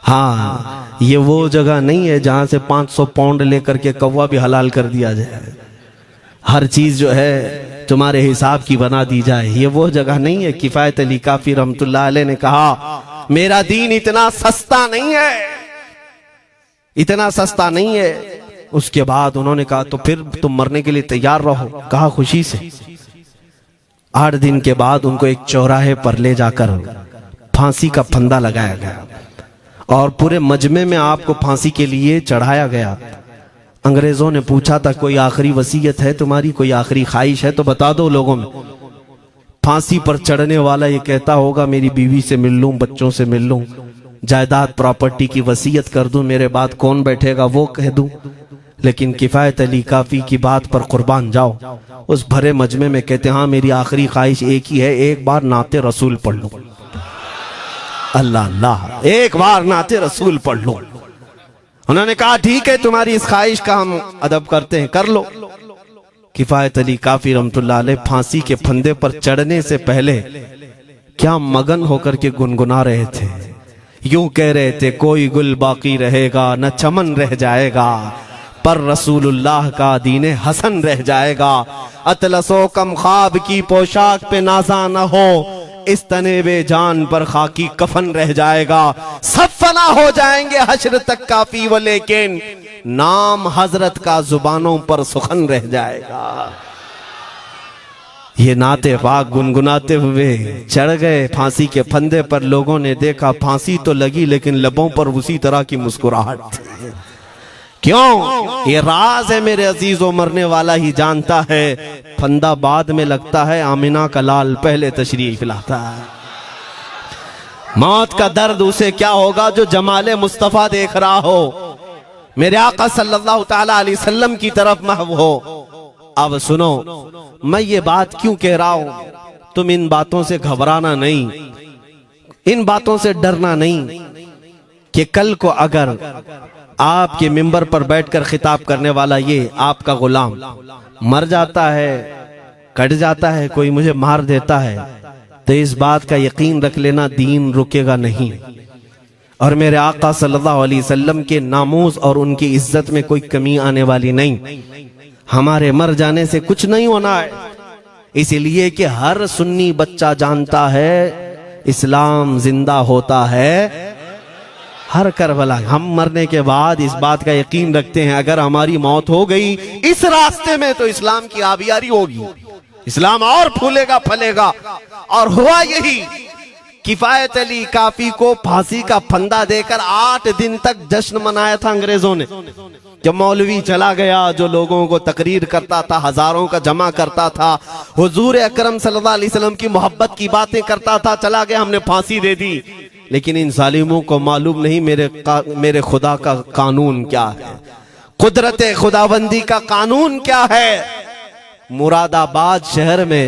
हाँ, ये वो जगह नहीं है जहां से 500 पाउंड लेकर के कौवा भी हलाल कर दिया जाए, हर चीज जो है तुम्हारे हिसाब की बना दी जाए। ये वो जगह नहीं है। किफायत अली काफी रहमतुल्लाह अलैह ने कहा मेरा दीन इतना सस्ता नहीं है, इतना सस्ता नहीं है। उसके बाद उन्होंने कहा तो फिर तुम मरने के लिए तैयार रहो। कहा खुशी से। 8 दिन के बाद उनको एक चौराहे पर ले जाकर फांसी का फंदा लगाया गया और पूरे मजमे में आपको फांसी के लिए चढ़ाया गया। अंग्रेजों ने पूछा था कोई आखिरी वसीयत है तुम्हारी, कोई आखिरी ख्वाहिश है तो बता दो लोगों में। फांसी पर चढ़ने वाला ये कहता होगा मेरी बीवी से मिल लूं, बच्चों से मिल लूं, जायदाद प्रॉपर्टी की वसीयत कर दूं, मेरे बाद कौन बैठेगा वो कह दूं। लेकिन किफायत अली काफी की बात पर कुर्बान जाओ। उस भरे मजमे में कहते हाँ मेरी आखिरी ख्वाहिश एक ही है, एक बार नाते रसूल पढ़ लो। अल्लाह अल्लाह, एक बार नाते रसूल पढ़ लो। उन्होंने कहा ठीक है तुम्हारी इस ख्वाहिश का हम अदब करते हैं, कर लो। किफायत अली काफी रहमतुल्लाह अलैह फांसी के फंदे पर चढ़ने से पहले क्या मगन होकर के गुनगुना रहे थे। यूं कह रहे थे कोई गुल बाकी रहेगा न चमन रह जाएगा, पर रसूलुल्लाह का दीने हसन रह जाएगा। अतलसो कम ख्वाब की पोशाक पे नाजा न हो, इस तने बे जान पर खाकी कफन रह जाएगा। सब फना हो जाएंगे हश्र तक काफी वो, लेकिन नाम हजरत का जुबानों पर सुखन रह जाएगा। ये नाते पाक गुनगुनाते हुए चढ़ गए फांसी के फंदे पर। लोगों ने देखा फांसी तो लगी लेकिन लबों पर उसी तरह की मुस्कुराहट थी। क्यों? ये राज है मेरे अजीजों, मरने वाला ही जानता है। फंदा बाद में लगता है, आमिना का लाल पहले तशरीफ लाता है। मौत का दर्द उसे क्या होगा जो जमाले मुस्तफा देख रहा हो, मेरे आका सल्लल्लाहु ताला अलैहि वसल्लम की तरफ महव हो। अब सुनो, मैं ये बात क्यों कह रहा हूं, तुम इन बातों से घबराना नहीं, इन बातों से डरना नहीं कि कल को अगर आपके मिंबर पर बैठकर खिताब करने वाला ये आपका गुलाम मर जाता है, कट जाता है, कोई मुझे मार देता है, तो इस बात का यकीन रख लेना दीन रुकेगा नहीं। और मेरे आका सल्लल्लाहु अलैहि वसल्लम के नामूस और उनकी इज्जत में कोई कमी आने वाली नहीं। हमारे मर जाने से कुछ नहीं होना है, इसलिए कि हर सुन्नी बच्चा जानता है इस्लाम जिंदा होता है हर करबला। हम मरने के बाद इस बात का यकीन रखते हैं अगर हमारी मौत हो गई इस रास्ते में तो इस्लाम की आबियारी होगी, इस्लाम और फूलेगा फलेगा। और हुआ यही, किफायत अली काफी को फांसी का फंदा देकर 8 दिन तक जश्न मनाया था अंग्रेजों ने। जब मौलवी चला गया जो लोगों को तकरीर करता था, हजारों का जमा करता था, हुजूर अकरम सल्लल्लाहु अलैहि वसल्लम की मोहब्बत की बातें करता था, चला गया, हमने फांसी दे दी। लेकिन इन जालिमों को मालूम नहीं मेरे खुदा का कानून क्या है, कुदरत खुदाबंदी का कानून क्या है। मुरादाबाद शहर में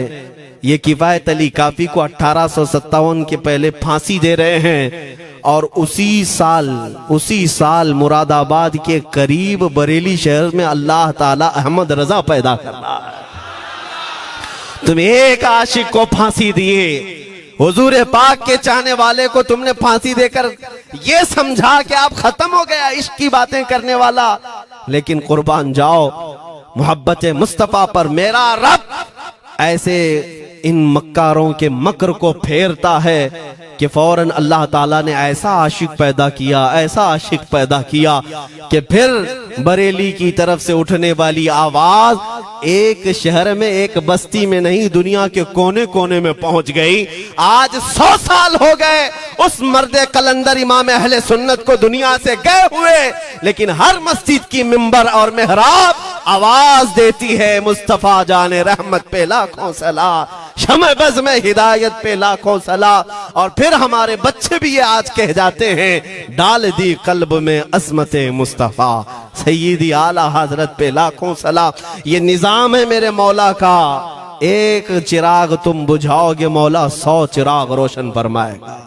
ये किफायत अली काफी को 1857 के पहले फांसी दे रहे हैं और उसी साल मुरादाबाद के करीब बरेली शहर में अल्लाह ताला अहमद रजा पैदा कर रहा है। तुम एक आशिक को फांसी दिए, हुजूर पाक के चाहने वाले को तुमने फांसी देकर ये समझा कि आप खत्म हो गया इश्क की बातें करने वाला। लेकिन कुर्बान जाओ मोहब्बत मुस्तफा पर, मेरा रब ऐसे इन मक्कारों के मकर को फेरता है कि फौरन अल्लाह ताला ने ऐसा आशिक पैदा किया, ऐसा आशिक पैदा किया कि फिर बरेली की तरफ से उठने वाली आवाज एक शहर में, एक बस्ती में नहीं, दुनिया के कोने कोने में पहुंच गई। आज 100 साल हो गए उस मर्दे कलंदर इमाम अहले सुन्नत को दुनिया से गए हुए, लेकिन हर मस्जिद की मिंबर और मेहराब आवाज देती है मुस्तफा जाने रहमत पे लाखों सला, शमे बज़ में हिदायत पे लाखों सला। और फिर हमारे बच्चे भी ये आज कह जाते हैं, डाल दी कल्ब में अज़मते मुस्तफा, सय्यदी आला हजरत पे लाखों सला। ये निजाम है मेरे मौला का, एक चिराग तुम बुझाओगे मौला 100 चिराग रोशन फरमाएगा।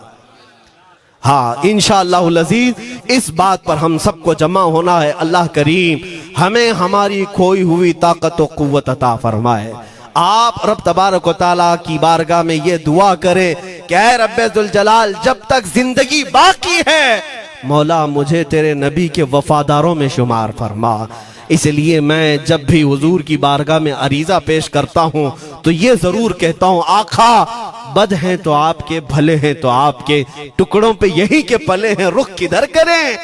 हाँ इंशाअल्लाहुल अज़ीज, इस बात पर हम सबको जमा होना है। अल्लाह करीम हमें हमारी खोई हुई ताकत व कुव्वत अता फरमाए। आप रब तबारक व तआला की बारगाह में ये दुआ करें कि ऐ रब्बे जुल जलाल, जब तक जिंदगी बाकी है मौला मुझे तेरे नबी के वफादारों में शुमार फरमा। इसलिए मैं जब भी हुजूर की बारगाह में अरीजा पेश करता हूँ तो ये जरूर कहता हूँ, आखा बद हैं तो आपके, भले हैं तो आपके, टुकड़ों पे यही के पले हैं, रुख किधर करें,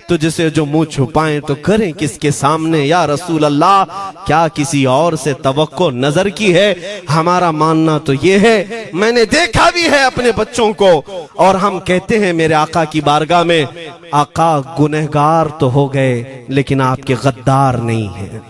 तुझसे जो मुंह छुपाएं तो करें किसके सामने। या रसूल अल्लाह, क्या किसी और से तवक्को नजर की है? हमारा मानना तो ये है, मैंने देखा भी है अपने बच्चों को, और हम कहते हैं मेरे आका की बारगाह में, आका गुनहगार तो हो गए लेकिन आपके गद्दार नहीं है,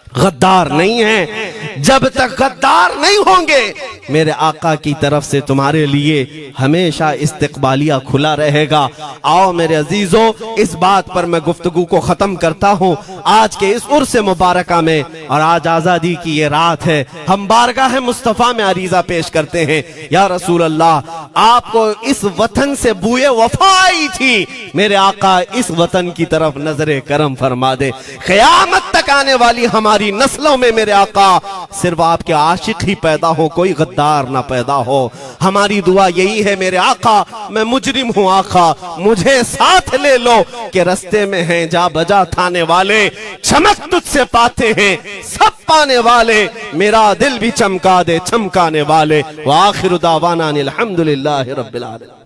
गद्दार नहीं है। जब तक गद्दार नहीं होंगे मेरे आका की तरफ से तुम्हारे लिए हमेशा इस्तकबालिया खुला रहेगा। आओ मेरे अजीजों, इस बात पर मैं गुफ्तगू को खत्म करता हूँ आज के इस उर्स मुबारका में। और आज आजादी की ये रात है, हम बारगाह मुस्तफा में अरीजा पेश करते हैं, या रसूल अल्लाह, आपको इस वतन से बूए वफा आई थी, मेरे आका इस वतन की तरफ नजरे करम फरमा दे। क़यामत तक आने वाली हमारी नस्लों में मेरे आका सिर्फ आपके आशिक ही पैदा हो, कोई गद्दार ना पैदा हो। हमारी दुआ यही है मेरे आका, मैं मुजरिम हूँ आका, मुझे साथ ले लो कि रस्ते में हैं जा बजा थाने वाले, चमक तुझसे पाते हैं सब पाने वाले, मेरा दिल भी चमका दे चमकाने वाले। व आखिरु दावाना अनिल हम्दुलिल्लाहि रब्बिल आलमीन।